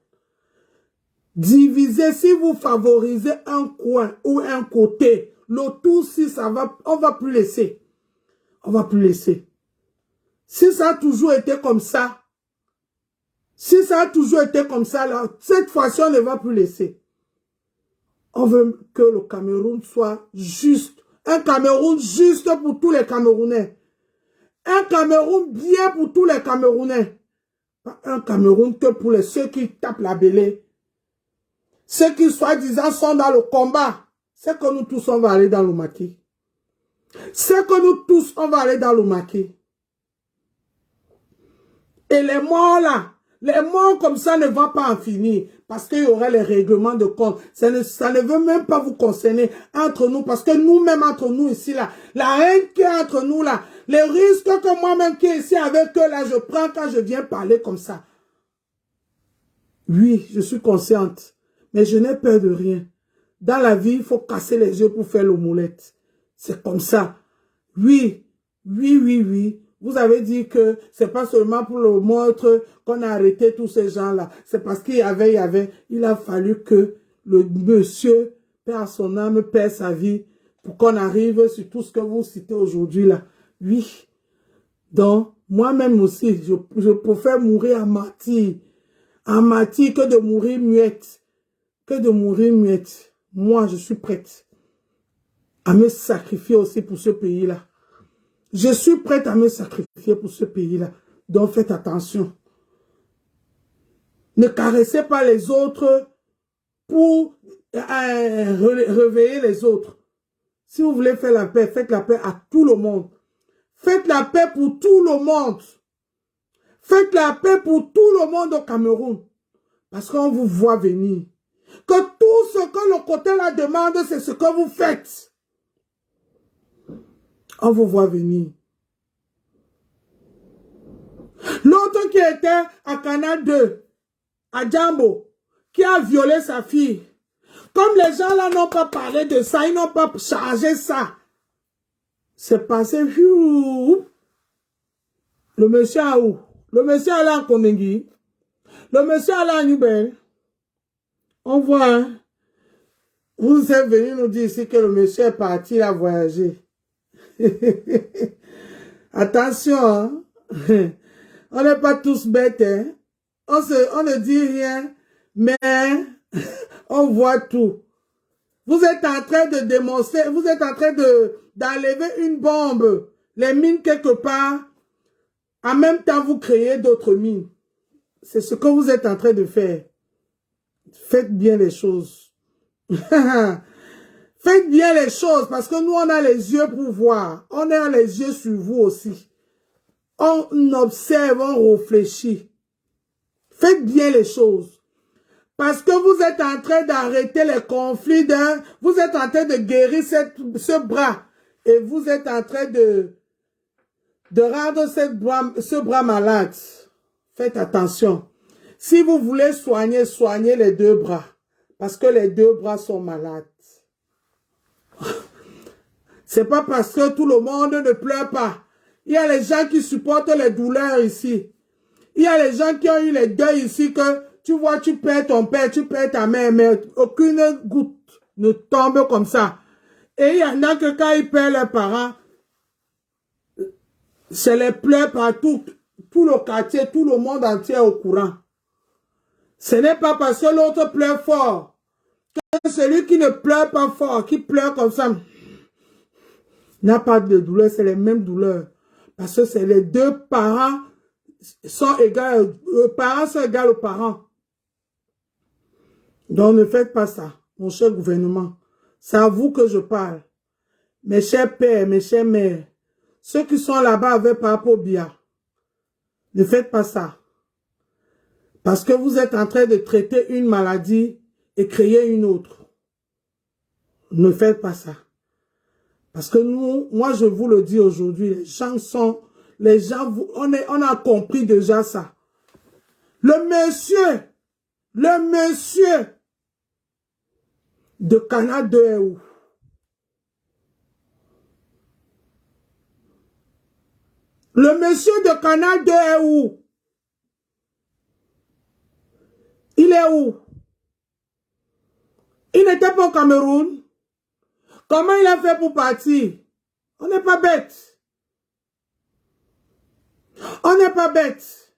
Divisez, si vous favorisez un coin ou un côté, le tout, si ça va, on va plus laisser. On va plus laisser. Si ça a toujours été comme ça, là, cette fois-ci, on ne va plus laisser. On veut que le Cameroun soit juste. Un Cameroun juste pour tous les Camerounais. Un Cameroun bien pour tous les Camerounais. Pas un Cameroun que pour ceux qui tapent la bêlée. Ceux qui, soi-disant, sont dans le combat. C'est que nous tous, on va aller dans le maquis. C'est que nous tous, on va aller dans le maquis. Et les morts là, les morts comme ça ne vont pas en finir. Parce qu'il y aurait les règlements de compte. Ça ne veut même pas vous concerner entre nous. Parce que nous-mêmes, entre nous ici, là, la haine qui est entre nous, là, les risques que moi-même qui est ici avec eux, là, je prends quand je viens parler comme ça. Oui, je suis consciente. Mais je n'ai peur de rien. Dans la vie, il faut casser les yeux pour faire l'omelette. C'est comme ça. Oui. Vous avez dit que c'est pas seulement pour le montre qu'on a arrêté tous ces gens-là. C'est parce qu'il y avait. Il a fallu que le monsieur perd son âme, perd sa vie pour qu'on arrive sur tout ce que vous citez aujourd'hui là. Oui. Donc, moi-même aussi, je préfère mourir à martyr. À martyr que de mourir muette. Moi, je suis prête à me sacrifier aussi pour ce pays-là. Je suis prête à me sacrifier pour ce pays-là. Donc, faites attention. Ne caressez pas les autres pour réveiller les autres. Si vous voulez faire la paix, faites la paix à tout le monde. Faites la paix pour tout le monde. Faites la paix pour tout le monde au Cameroun. Parce qu'on vous voit venir. Que tout ce que le côté là demande, c'est ce que vous faites. On vous voit venir. L'autre qui était à Canal 2, à Djambo, qui a violé sa fille. Comme les gens là n'ont pas parlé de ça, ils n'ont pas chargé ça. C'est passé. Le monsieur a où? Le monsieur est là en Kondengi. Le monsieur est là en Nubel. On voit, hein? Vous êtes venu nous dire ici que le monsieur est parti, il a voyagé. Attention, hein? On n'est pas tous bêtes, hein? On ne dit rien, mais on voit tout. Vous êtes en train de démonstrer, vous êtes en train d'enlever une bombe, les mines quelque part. En même temps, vous créez d'autres mines. C'est ce que vous êtes en train de faire. Faites bien les choses. Faites bien les choses parce que nous, on a les yeux pour voir. On a les yeux sur vous aussi. On observe, on réfléchit. Faites bien les choses. Parce que vous êtes en train d'arrêter les conflits. Vous êtes en train de guérir ce bras. Et vous êtes en train de rendre ce bras malade. Faites attention. Si vous voulez soigner, soignez les deux bras. Parce que les deux bras sont malades. C'est pas parce que tout le monde ne pleure pas. Il y a les gens qui supportent les douleurs ici. Il y a les gens qui ont eu les deuils ici que tu vois, tu perds ton père, tu perds ta mère, mais aucune goutte ne tombe comme ça. Et il y en a que quand ils perdent leurs parents, c'est les pleurs partout, tout le quartier, tout le monde entier est au courant. Ce n'est pas parce que l'autre pleure fort que celui qui ne pleure pas fort, qui pleure comme ça, n'a pas de douleur, c'est les mêmes douleurs. Parce que c'est les deux parents sont égaux, les parents sont égaux aux parents. Donc ne faites pas ça, mon cher gouvernement. C'est à vous que je parle. Mes chers pères, mes chères mères, ceux qui sont là-bas avec Papa Biya, ne faites pas ça. Parce que vous êtes en train de traiter une maladie et créer une autre. Ne faites pas ça. Parce que nous, moi je vous le dis aujourd'hui, on a compris déjà ça. Le monsieur de Canal 2 est où? Le monsieur de Canal 2 est où? Il est où? Il n'était pas au Cameroun. Comment il a fait pour partir? On n'est pas bête. On n'est pas bête.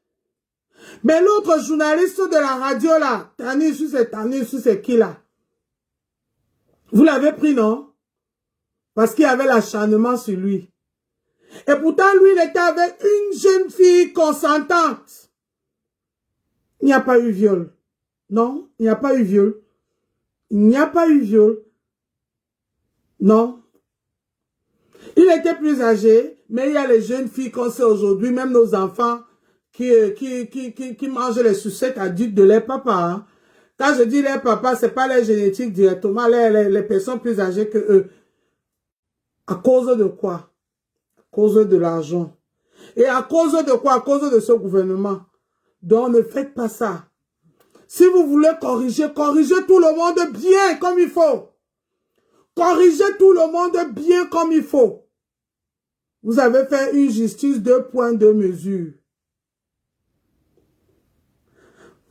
Mais l'autre journaliste de la radio là, Tanis, c'est qui là? Vous l'avez pris, non? Parce qu'il y avait l'acharnement sur lui. Et pourtant, lui, il était avec une jeune fille consentante. Il n'y a pas eu viol. Non, il n'y a pas eu viol. Il n'y a pas eu viol. Non. Il était plus âgé, mais il y a les jeunes filles qu'on sait aujourd'hui, même nos enfants, qui mangent les sucettes adultes de leur papa. Hein. Quand je dis leur papa, ce n'est pas leur génétique directement, les personnes plus âgées que eux. À cause de quoi? À cause de l'argent. Et à cause de quoi? À cause de ce gouvernement. Donc ne faites pas ça. Si vous voulez corriger, corrigez tout le monde bien comme il faut. Corrigez tout le monde bien comme il faut. Vous avez fait une justice 2 points 2 mesures.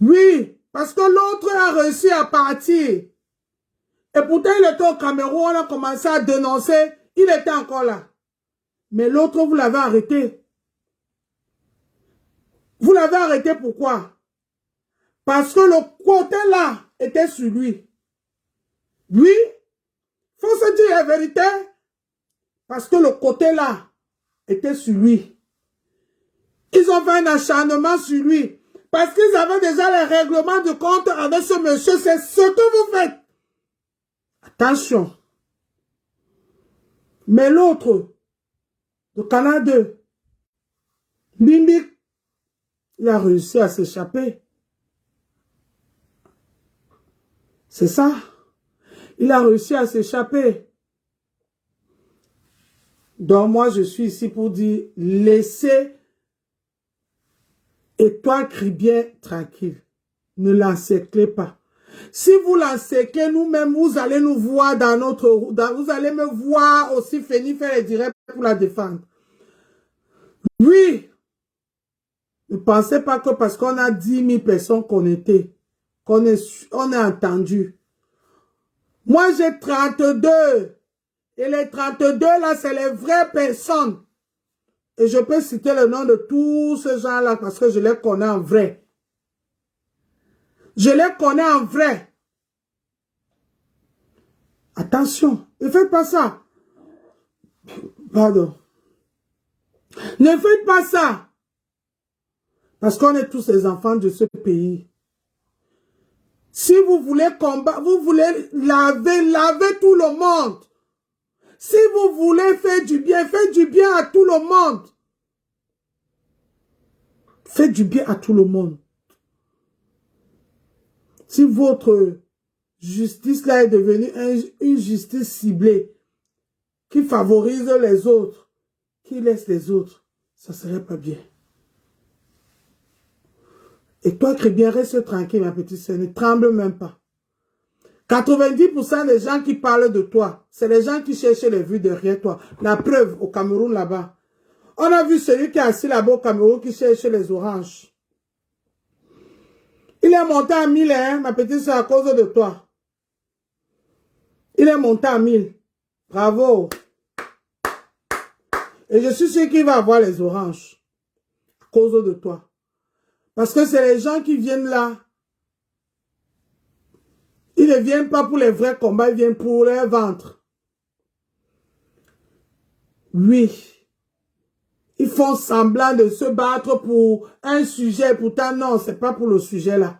Oui, parce que l'autre a réussi à partir. Et pourtant, il était au Cameroun, on a commencé à dénoncer. Il était encore là. Mais l'autre, vous l'avez arrêté. Vous l'avez arrêté pourquoi? Parce que le côté là était sur lui. Oui, faut se dire la vérité. Parce que le côté là était sur lui. Ils ont fait un acharnement sur lui. Parce qu'ils avaient déjà les règlements de compte avec ce monsieur. C'est ce que vous faites. Attention. Mais l'autre, de Canal 2, Bimbi, il a réussi à s'échapper. C'est ça. Il a réussi à s'échapper. Donc moi, je suis ici pour dire, laissez Étoile Caribien tranquille. Ne l'encerclez pas. Si vous l'encerclez, nous-mêmes, vous allez nous voir dans notre... vous allez me voir aussi Féni faire les directs pour la défendre. Oui. Ne pensez pas que parce qu'on a 10 000 personnes connectées, on est entendu. Moi, j'ai 32. Et les 32 là, c'est les vraies personnes. Et je peux citer le nom de tous ces gens-là parce que je les connais en vrai. Je les connais en vrai. Attention, ne faites pas ça. Pardon. Ne faites pas ça. Parce qu'on est tous les enfants de ce pays. Si vous voulez combattre, vous voulez laver tout le monde. Si vous voulez faire du bien, faites du bien à tout le monde. Faites du bien à tout le monde. Si votre justice là est devenue une justice ciblée, qui favorise les autres, qui laisse les autres, ça serait pas bien. Et toi, Caribien, reste tranquille, ma petite sœur, ne tremble même pas. 90% des gens qui parlent de toi, c'est les gens qui cherchent les vues derrière toi. La preuve, au Cameroun, là-bas. On a vu celui qui est assis là-bas au Cameroun qui cherche les oranges. Il est monté à 1000, hein, ma petite soeur, à cause de toi. Il est monté à 1000. Bravo. Et je suis sûr qu'il va avoir les oranges. À cause de toi. Parce que c'est les gens qui viennent là. Ils ne viennent pas pour les vrais combats, ils viennent pour leur ventre. Oui. Ils font semblant de se battre pour un sujet. Pourtant, non, ce n'est pas pour le sujet là.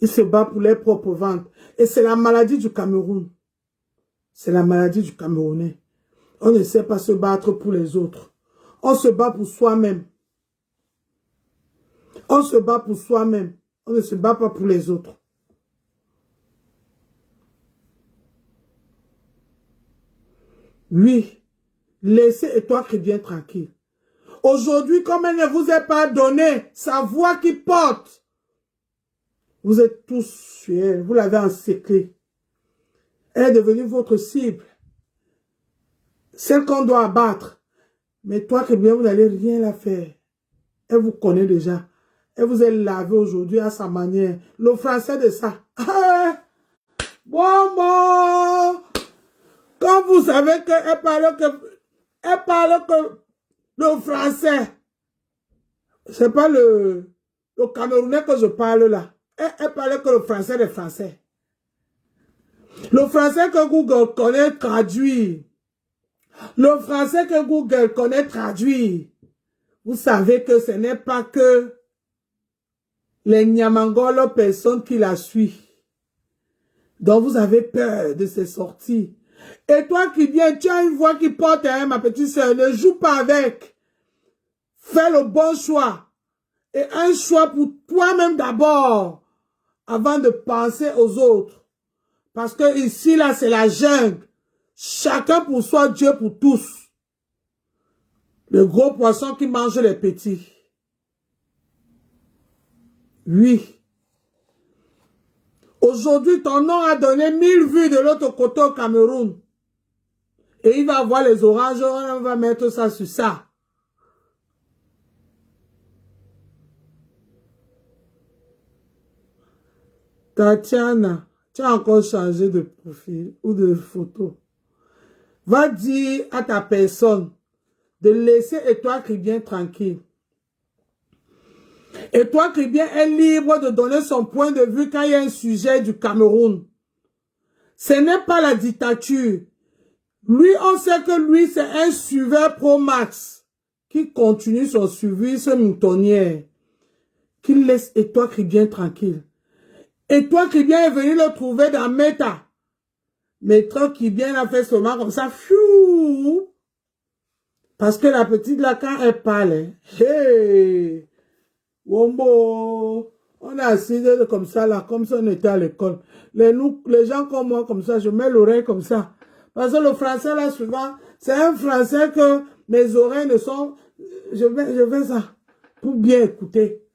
Il se bat pour les propres ventes. Et c'est la maladie du Cameroun. C'est la maladie du Camerounais. On ne sait pas se battre pour les autres. On se bat pour soi-même. On se bat pour soi-même. On ne se bat pas pour les autres. Oui, laissez Étoile Chrétien tranquille. Aujourd'hui, comme elle ne vous a pas donné sa voix qui porte, vous êtes tous sur elle. Vous l'avez encerclée. Elle est devenue votre cible. Celle qu'on doit abattre. Mais toi, Chrétien, vous n'allez rien la faire. Elle vous connaît déjà. Elle vous est lavé aujourd'hui à sa manière. Le français de ça. Bon, bon. Quand vous savez qu'elle parle que le français. C'est pas le Camerounais que je parle là. Elle parle que le français des Français. Le français que Google connaît traduit. Le français que Google connaît traduit. Vous savez que ce n'est pas que les Nyamangolo personnes qui la suivent. Donc vous avez peur de ces sorties. Et toi qui viens, tu as une voix qui porte, hein, ma petite soeur, ne joue pas avec. Fais le bon choix. Et un choix pour toi-même d'abord, avant de penser aux autres. Parce que ici, là, c'est la jungle. Chacun pour soi, Dieu pour tous. Le gros poisson qui mange les petits. Oui. Aujourd'hui, ton nom a donné 1000 vues de l'autre côté au Cameroun. Et il va avoir les oranges, on va mettre ça sur ça. Tatiana, tu as encore changé de profil ou de photo. Va dire à ta personne de laisser Étoile Chrétien tranquille. Étoile Chrétien est libre de donner son point de vue quand il y a un sujet du Cameroun. Ce n'est pas la dictature. Lui, on sait que lui, c'est un suiveur pro-max qui continue son suivi, ce moutonnière, qui laisse Étoile Chrétien tranquille. Étoile Chrétien est venu le trouver dans Meta. Mais Étoile Chrétien a fait seulement comme ça, fiou. Parce que la petite là, quand elle parle, hey, Wombo, on a assis comme ça là, comme si on était à l'école. Les gens comme moi, comme ça, je mets l'oreille comme ça. Parce que le français là, souvent, c'est un français que mes oreilles ne sont... Je fais ça pour bien écouter.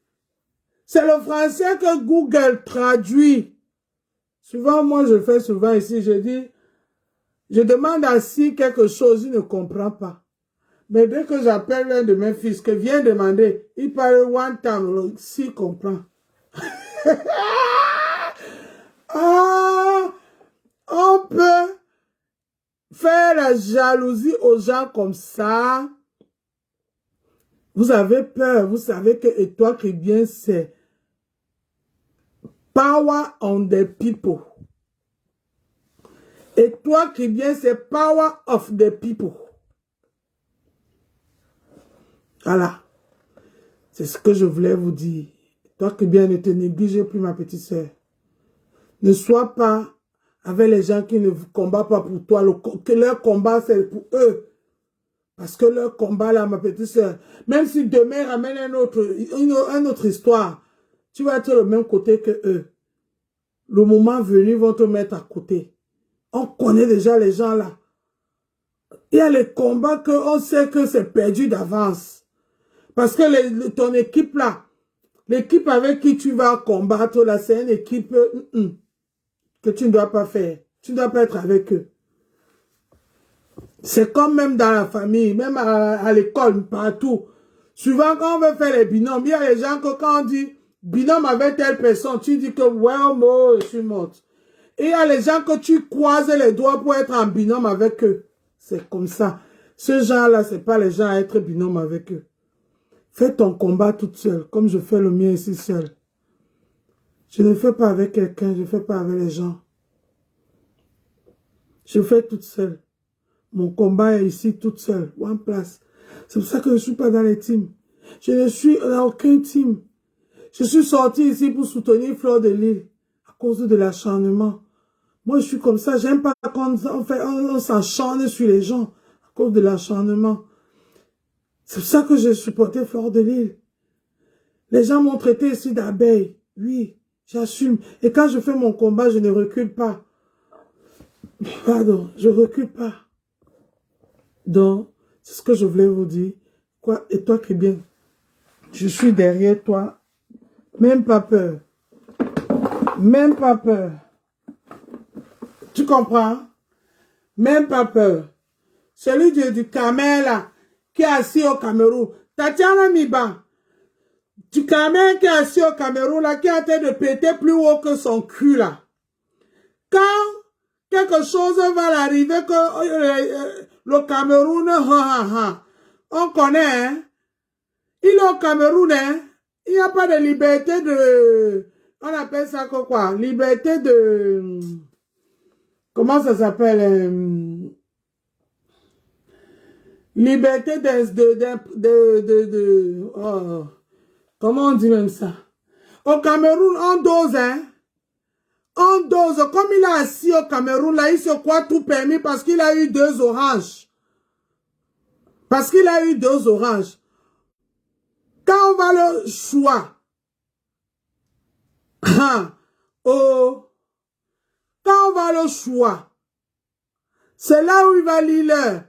C'est le français que Google traduit. Souvent, moi, je fais souvent ici, je dis, je demande à Si quelque chose, il ne comprend pas. Mais dès que j'appelle l'un de mes fils, que vient demander, il parle one time, Si comprend. Ah, on peut faire la jalousie aux gens comme ça. Vous avez peur, vous savez que Étoile Chrétien, c'est power on the people. Étoile Chrétien, c'est power of the people. Voilà. C'est ce que je voulais vous dire. Toi qui bien ne te négligez plus, ma petite sœur. Ne sois pas avec les gens qui ne combattent pas pour toi. Que leur combat, c'est pour eux. Parce que leur combat, là, ma petite sœur, même si demain ramène une autre histoire, tu vas être le même côté que eux. Le moment venu, ils vont te mettre à côté. On connaît déjà les gens là. Il y a les combats qu'on sait que c'est perdu d'avance. Parce que ton équipe là, l'équipe avec qui tu vas combattre là, c'est une équipe que tu ne dois pas faire. Tu ne dois pas être avec eux. C'est comme même dans la famille, même à l'école, partout. Souvent, quand on veut faire les binômes, il y a les gens que quand on dit binôme avec telle personne, tu dis que ouais, moi, je suis morte. Et il y a les gens que tu croises les doigts pour être en binôme avec eux. C'est comme ça. Ce genre-là, c'est pas les gens à être binôme avec eux. Fais ton combat toute seule, comme je fais le mien ici seul. Je ne fais pas avec quelqu'un, je ne fais pas avec les gens. Je fais toute seule. Mon combat est ici toute seule, one place. C'est pour ça que je ne suis pas dans les teams. Je ne suis dans aucun team. Je suis sorti ici pour soutenir Fleur de Lille. cause de l'acharnement. Moi, je suis comme ça. J'aime pas quand on s'acharne sur les gens à cause de l'acharnement. C'est pour ça que j'ai supporté Fleur de Lys. Les gens m'ont traité ici d'abeille. Oui, j'assume. Et quand je fais mon combat, je ne recule pas. Pardon, je recule pas. Donc, c'est ce que je voulais vous dire. Quoi? Et toi, qui bien, je suis derrière toi. Même pas peur. Même pas peur. Tu comprends? Même pas peur. Celui du Cameroun là, qui est assis au Cameroun. Tatiana Miba. Du Cameroun qui est assis au Cameroun là, qui est en train de péter plus haut que son cul là. Quand quelque chose va l'arriver que le Cameroun, on connaît, hein? Il est au Cameroun, hein? Il n'y a pas de liberté de... On appelle ça quoi? Liberté de... Comment ça s'appelle? Liberté oh, comment on dit même ça? Au Cameroun, on dose, hein? On dose. Comme il est assis au Cameroun, là, il se croit tout permis parce qu'il a eu 2 oranges. Parce qu'il a eu 2 oranges. Quand on va le choix, oh, quand on va le choix, c'est là où il va lire.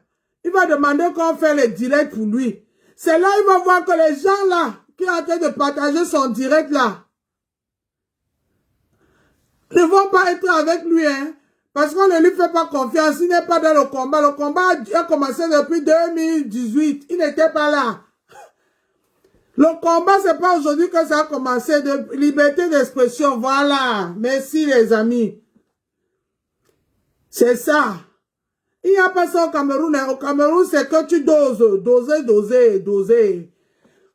Il va demander qu'on fait les directs pour lui. C'est là où il va voir que les gens là, qui sont en train de partager son direct là, ne vont pas être avec lui, hein, parce qu'on ne lui fait pas confiance. Il n'est pas dans le combat. Le combat a commencé depuis 2018. Il n'était pas là. Le combat, c'est pas aujourd'hui que ça a commencé. De liberté d'expression, voilà. Merci les amis. C'est ça. Il n'y a pas ça au Cameroun. Au Cameroun, c'est que tu doses. Doser.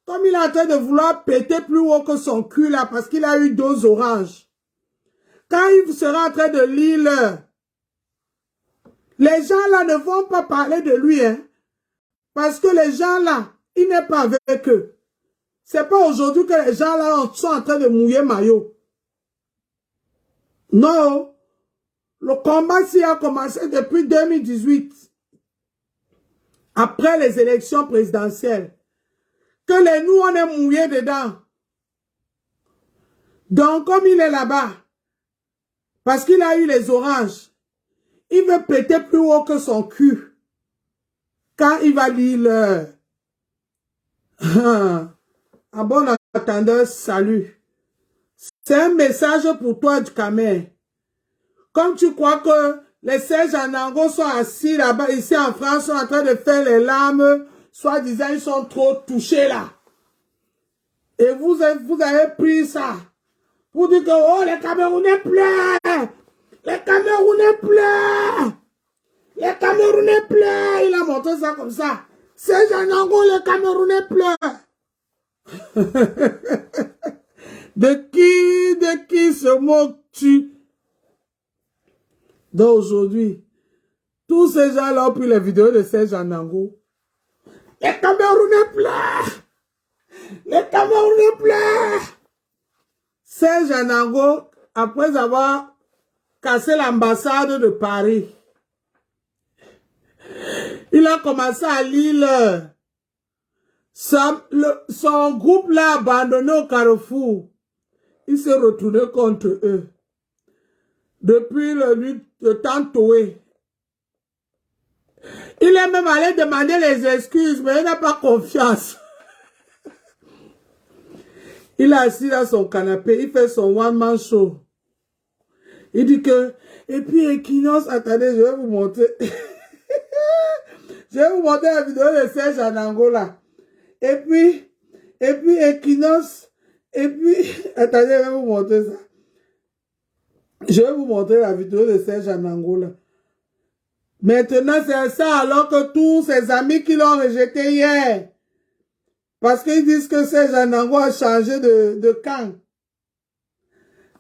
Comme il est en train de vouloir péter plus haut que son cul là, parce qu'il a eu 2 oranges. Quand il sera en train de lire, les gens là ne vont pas parler de lui, hein. Parce que les gens là, il n'est pas avec eux. C'est pas aujourd'hui que les gens là sont en train de mouiller maillot. Non. Le combat s'y a commencé depuis 2018. Après les élections présidentielles. Que nous, on est mouillés dedans. Donc, comme il est là-bas, parce qu'il a eu les oranges, il veut péter plus haut que son cul. Quand il va lire en bon attendeur, salut. C'est un message pour toi du Cameroun. Comme tu crois que les Serge Anango sont assis là-bas, ici en France, sont en train de faire les larmes, soi-disant ils sont trop touchés là. Et vous avez pris ça. Pour dire que, oh, les Camerounais pleurent. Les Camerounais pleurent. Les Camerounais pleurent. Il a montré ça comme ça. Serge Anango, les Camerounais pleurent. De qui se moques-tu? Donc aujourd'hui, tous ces gens-là ont pris les vidéos de Serge Anango. Les Camerounais pleurent. Les Camerounais pleurent. Serge Anango, après avoir cassé l'ambassade de Paris, il a commencé à lire son groupe l'a abandonné au Carrefour. Il s'est retourné contre eux. Depuis le temps Toé. Il est même allé demander les excuses, mais il n'a pas confiance. Il est assis dans son canapé, il fait son one-man show. Il dit que, et puis Equinox, attendez, je vais vous montrer. Je vais vous montrer la vidéo de Serge Anango là. Et puis Equinox, et puis, attendez, je vais vous montrer ça. Je vais vous montrer la vidéo de Serge Anango là. Maintenant, c'est ça alors que tous ses amis qui l'ont rejeté hier. Parce qu'ils disent que Serge Anango a changé de camp.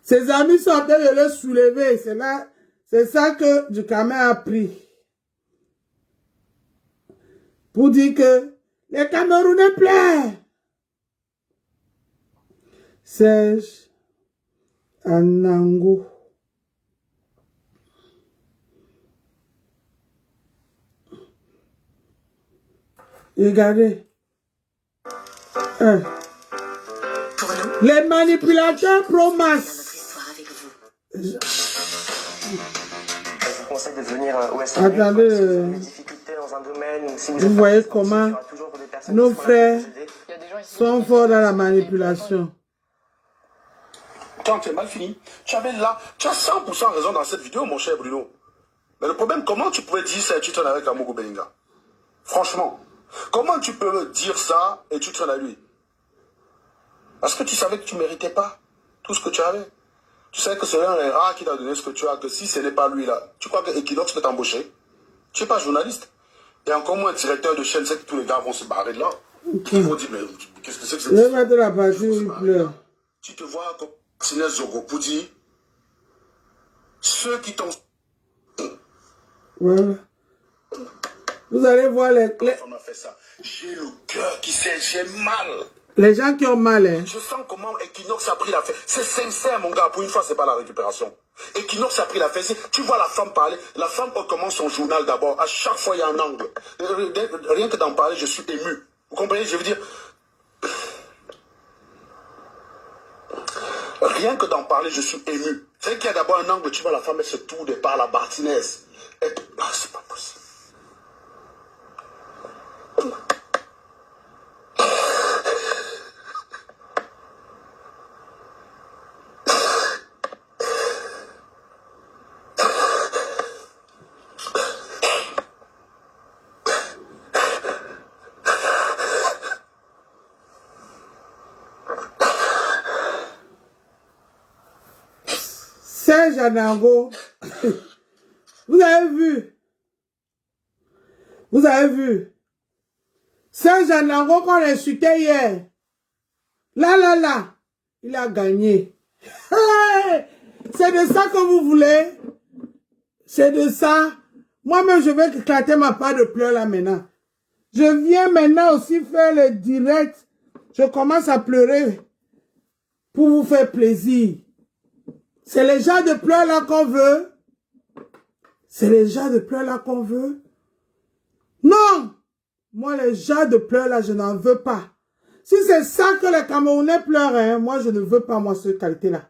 Ses amis sont en train de le soulever. C'est ça que Ducamé a pris. Pour dire que les Camerounais pleurent. Serge Anango. Regardez. Les manipulateurs pro-masse. Je vous conseille de venir au SOS. Attendez, des difficultés dans un domaine, si vous voyez comment nos frères sont forts dans la manipulation. Quand tu es mal fini, tu avais là, tu as 100% raison dans cette vidéo, mon cher Bruno. Mais le problème, comment tu pouvais dire ça et tu traînes avec Amogo Belinga? Franchement, comment tu peux dire ça et tu traînes à lui? Parce que tu savais que tu ne méritais pas tout ce que tu avais. Tu savais que c'est un des rares qui t'a donné ce que tu as, que si ce n'est pas lui là, tu crois que Equinox peut t'embaucher? Tu n'es pas journaliste. Et encore moins directeur de chaîne, c'est que tous les gars vont se barrer de là. Ils vont dire, mais qu'est-ce que c'est que cette Je vais mettre la partie où il pleure. Tu te vois comme Sinès Zogo pour dire, ceux qui t'ont... Voilà. Vous allez voir On a fait ça. J'ai le cœur qui sait, j'ai mal. les gens qui ont mal. Hein. Je sens comment Equinox a pris la fête. C'est sincère, mon gars. Pour une fois, c'est pas la récupération. Equinox a pris la fête. Tu vois la femme parler. La femme commence son journal d'abord. À chaque fois, il y a un angle. Rien que d'en parler, je suis ému. Vous comprenez? Je veux dire... Rien que d'en parler, je suis ému. C'est qu'il y a d'abord un angle. Tu vois la femme, elle se tourne par la Martinaise. Ah, c'est pas possible. Serge Anango, vous avez vu? Vous avez vu? Serge Anango qu'on a insulté hier. Là, il a gagné. C'est de ça que vous voulez? C'est de ça? Moi-même, je vais éclater ma part de pleurs là maintenant. Je viens maintenant aussi faire le direct. Je commence à pleurer pour vous faire plaisir. C'est les gens de pleurs là qu'on veut. C'est les gens de pleurs là qu'on veut. Non! Moi, les gens de pleurs là, je n'en veux pas. Si c'est ça que les Camerounais pleurent, hein, moi, je ne veux pas, moi, cette qualité-là.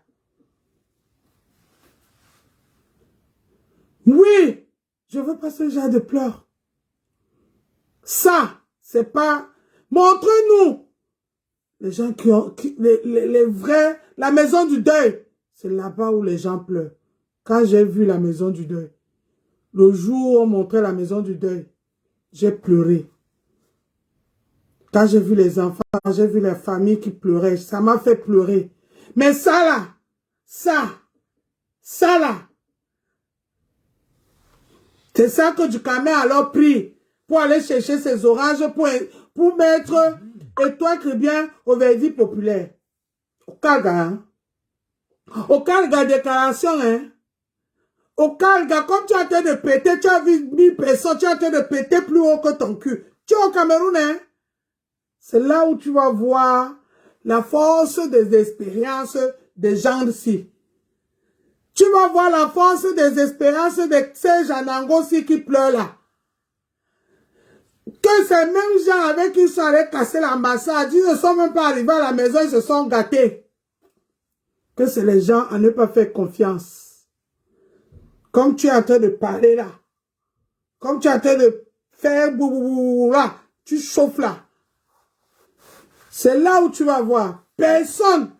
Oui, je veux pas ce genre de pleurs. Ça, c'est pas... Montre-nous les gens qui ont... les vrais... La maison du deuil. C'est là-bas où les gens pleurent. Quand j'ai vu la maison du deuil, le jour où on montrait la maison du deuil, j'ai pleuré. Quand j'ai vu les enfants, j'ai vu les familles qui pleuraient, ça m'a fait pleurer. Mais ça là, ça là, c'est ça que Dukame a alors pris pour aller chercher ses oranges pour mettre Étoile Cribien au verdict populaire. Au Kalga, hein? Au Kalga, déclaration, hein? Au Kalga, comme tu es en train de péter, tu as vu 1000 personnes, tu es en train de péter plus haut que ton cul. Tu es au Cameroun, hein? C'est là où tu vas voir la force des expériences des gens ici. Tu vas voir la force des expériences de ces Janango-ci qui pleurent là. Que ces mêmes gens avec qui ils sont allés casser l'ambassade, ils ne sont même pas arrivés à la maison, ils se sont gâtés. Que c'est les gens à ne pas faire confiance. Comme tu es en train de parler là. Comme tu es en train de faire boubou là. Tu chauffes là. C'est là où tu vas voir. Personne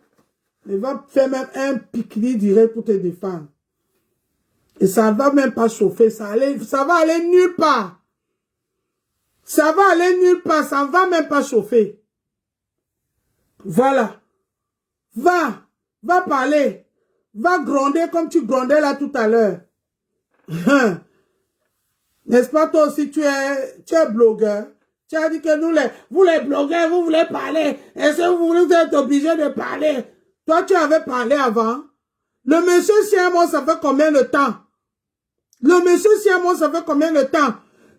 ne va faire même un pique-nique direct pour te défendre. Et ça ne va même pas chauffer. Ça va aller nulle part. Ça va aller nulle part. Ça ne va même pas chauffer. Voilà. Va parler. Va gronder comme tu grondais là tout à l'heure. N'est-ce pas toi aussi, tu es blogueur. Tu as dit que vous les blogueurs, vous voulez parler. Est-ce que vous êtes obligés de parler? Toi, tu avais parlé avant. Le monsieur Siamon, ça fait combien de temps? Le monsieur Siamon, ça fait combien de temps?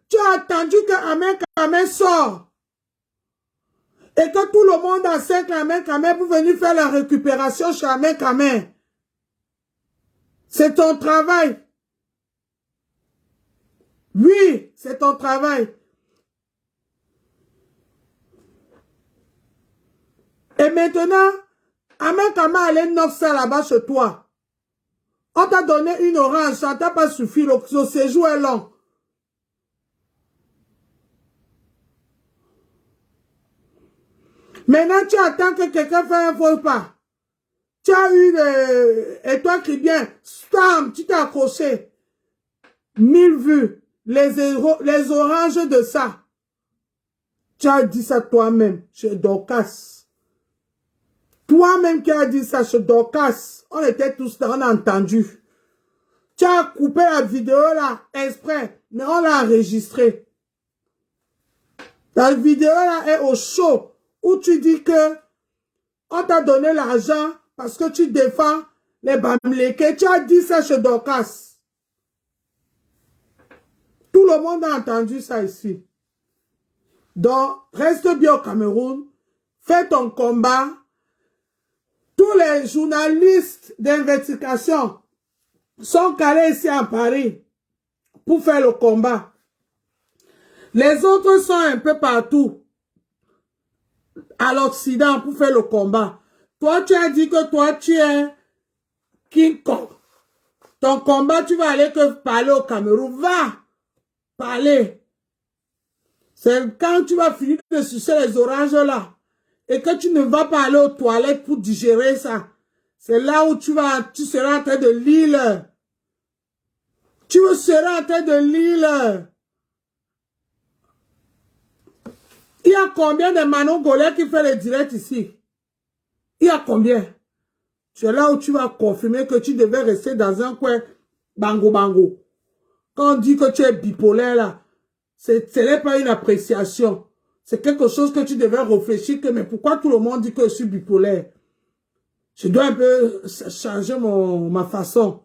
Tu as attendu que Amen Kamen sort. Et que tout le monde a 5 Amen Kamen pour venir faire la récupération chez Amen Kamen. C'est ton travail. Oui, c'est ton travail. Et maintenant, Ahmed Kama allait 900 là-bas chez toi. On t'a donné une orange, ça t'a pas suffi, le séjour est long. Maintenant, tu attends que quelqu'un fasse un faux pas. Tu as eu et toi qui bien, stam, tu t'es accroché. 1000 vues, les oranges de ça. Tu as dit ça toi-même, chez Dorcas. Toi-même qui as dit ça chez Dorcas. On était tous là, on a entendu. Tu as coupé la vidéo là, exprès, mais on l'a enregistré. La vidéo là est au show, où tu dis que on t'a donné l'argent parce que tu défends les Bamileke. Tu as dit ça chez Dorcas. Tout le monde a entendu ça ici. Donc, reste bien au Cameroun. Fais ton combat. Tous les journalistes d'investigation sont calés ici à Paris pour faire le combat. Les autres sont un peu partout à l'Occident pour faire le combat. Toi, tu as dit que toi, tu es King Kong. Ton combat, tu vas aller que parler au Cameroun. Va parler. C'est quand tu vas finir de sucer les oranges là et que tu ne vas pas aller aux toilettes pour digérer ça. C'est là où tu seras en train de lire. Tu seras en train de lire. Il y a combien de Manon Goliath qui fait les directs ici? Il y a combien? C'est là où tu vas confirmer que tu devais rester dans un coin bango bango. Quand on dit que tu es bipolaire là, ce n'est pas une appréciation. C'est quelque chose que tu devais réfléchir que, mais pourquoi tout le monde dit que je suis bipolaire? Je dois un peu changer ma façon.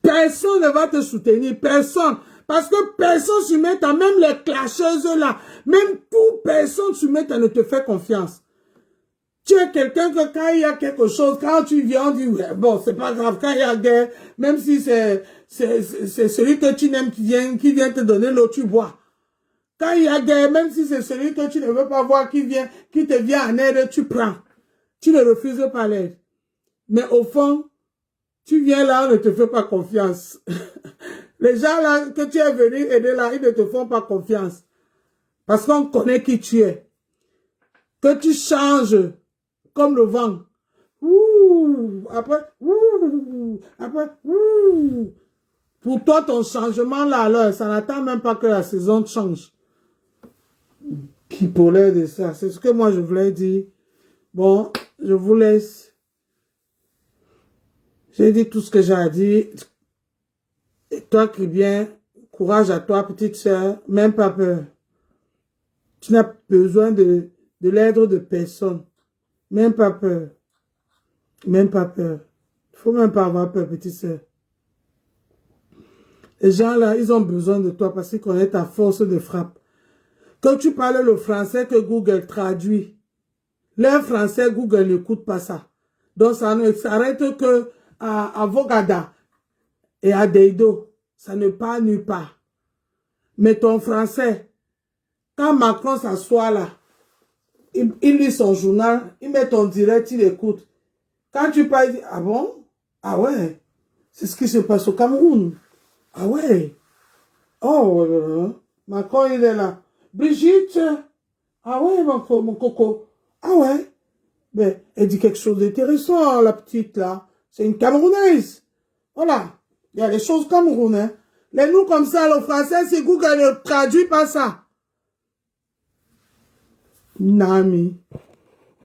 Personne ne va te soutenir, personne. Parce que personne se met à, même les clasheuses là, même toute personne se met à ne te faire confiance. Tu es quelqu'un que quand il y a quelque chose, quand tu viens, on dit, ouais, bon, c'est pas grave, quand il y a guerre, même si c'est celui que tu n'aimes qui vient te donner l'eau, tu bois. Quand il y a guerre, même si c'est celui que tu ne veux pas voir qui te vient en aide, tu prends. Tu ne refuses pas l'aide. Mais au fond, tu viens là, on ne te fait pas confiance. Les gens là que tu es venu aider là, ils ne te font pas confiance. Parce qu'on connaît qui tu es. Que tu changes comme le vent. Ouh, après, ouh, après, ouh. Pour toi, ton changement là, alors, ça n'attend même pas que la saison change. Qui pourrait de ça. C'est ce que moi je voulais dire. Bon, je vous laisse. J'ai dit tout ce que j'ai à dire. Et toi qui viens, courage à toi, petite sœur, même pas peur. Tu n'as besoin de l'aide de personne. Même pas peur. Même pas peur. Il ne faut même pas avoir peur, petite sœur. Les gens là, ils ont besoin de toi parce qu'ils connaissent ta force de frappe. Quand tu parles le français que Google traduit, leur français, Google n'écoute pas ça. Donc ça ne s'arrête que à Vogada et à Deido. Ça ne part nulle part. Mais ton français, quand Macron s'assoit là, il lit son journal, il met ton direct, il écoute. Quand tu parles, il dit, ah bon? Ah ouais, c'est ce qui se passe au Cameroun. Ah ouais. Oh, Macron, il est là. Brigitte, ah ouais, mon coco. Ah ouais. Mais elle dit quelque chose d'intéressant, la petite là. C'est une Camerounaise. Voilà. Il y a les choses camerounaises. Les noms comme ça, le français, c'est Google ne traduit pas ça. Nami.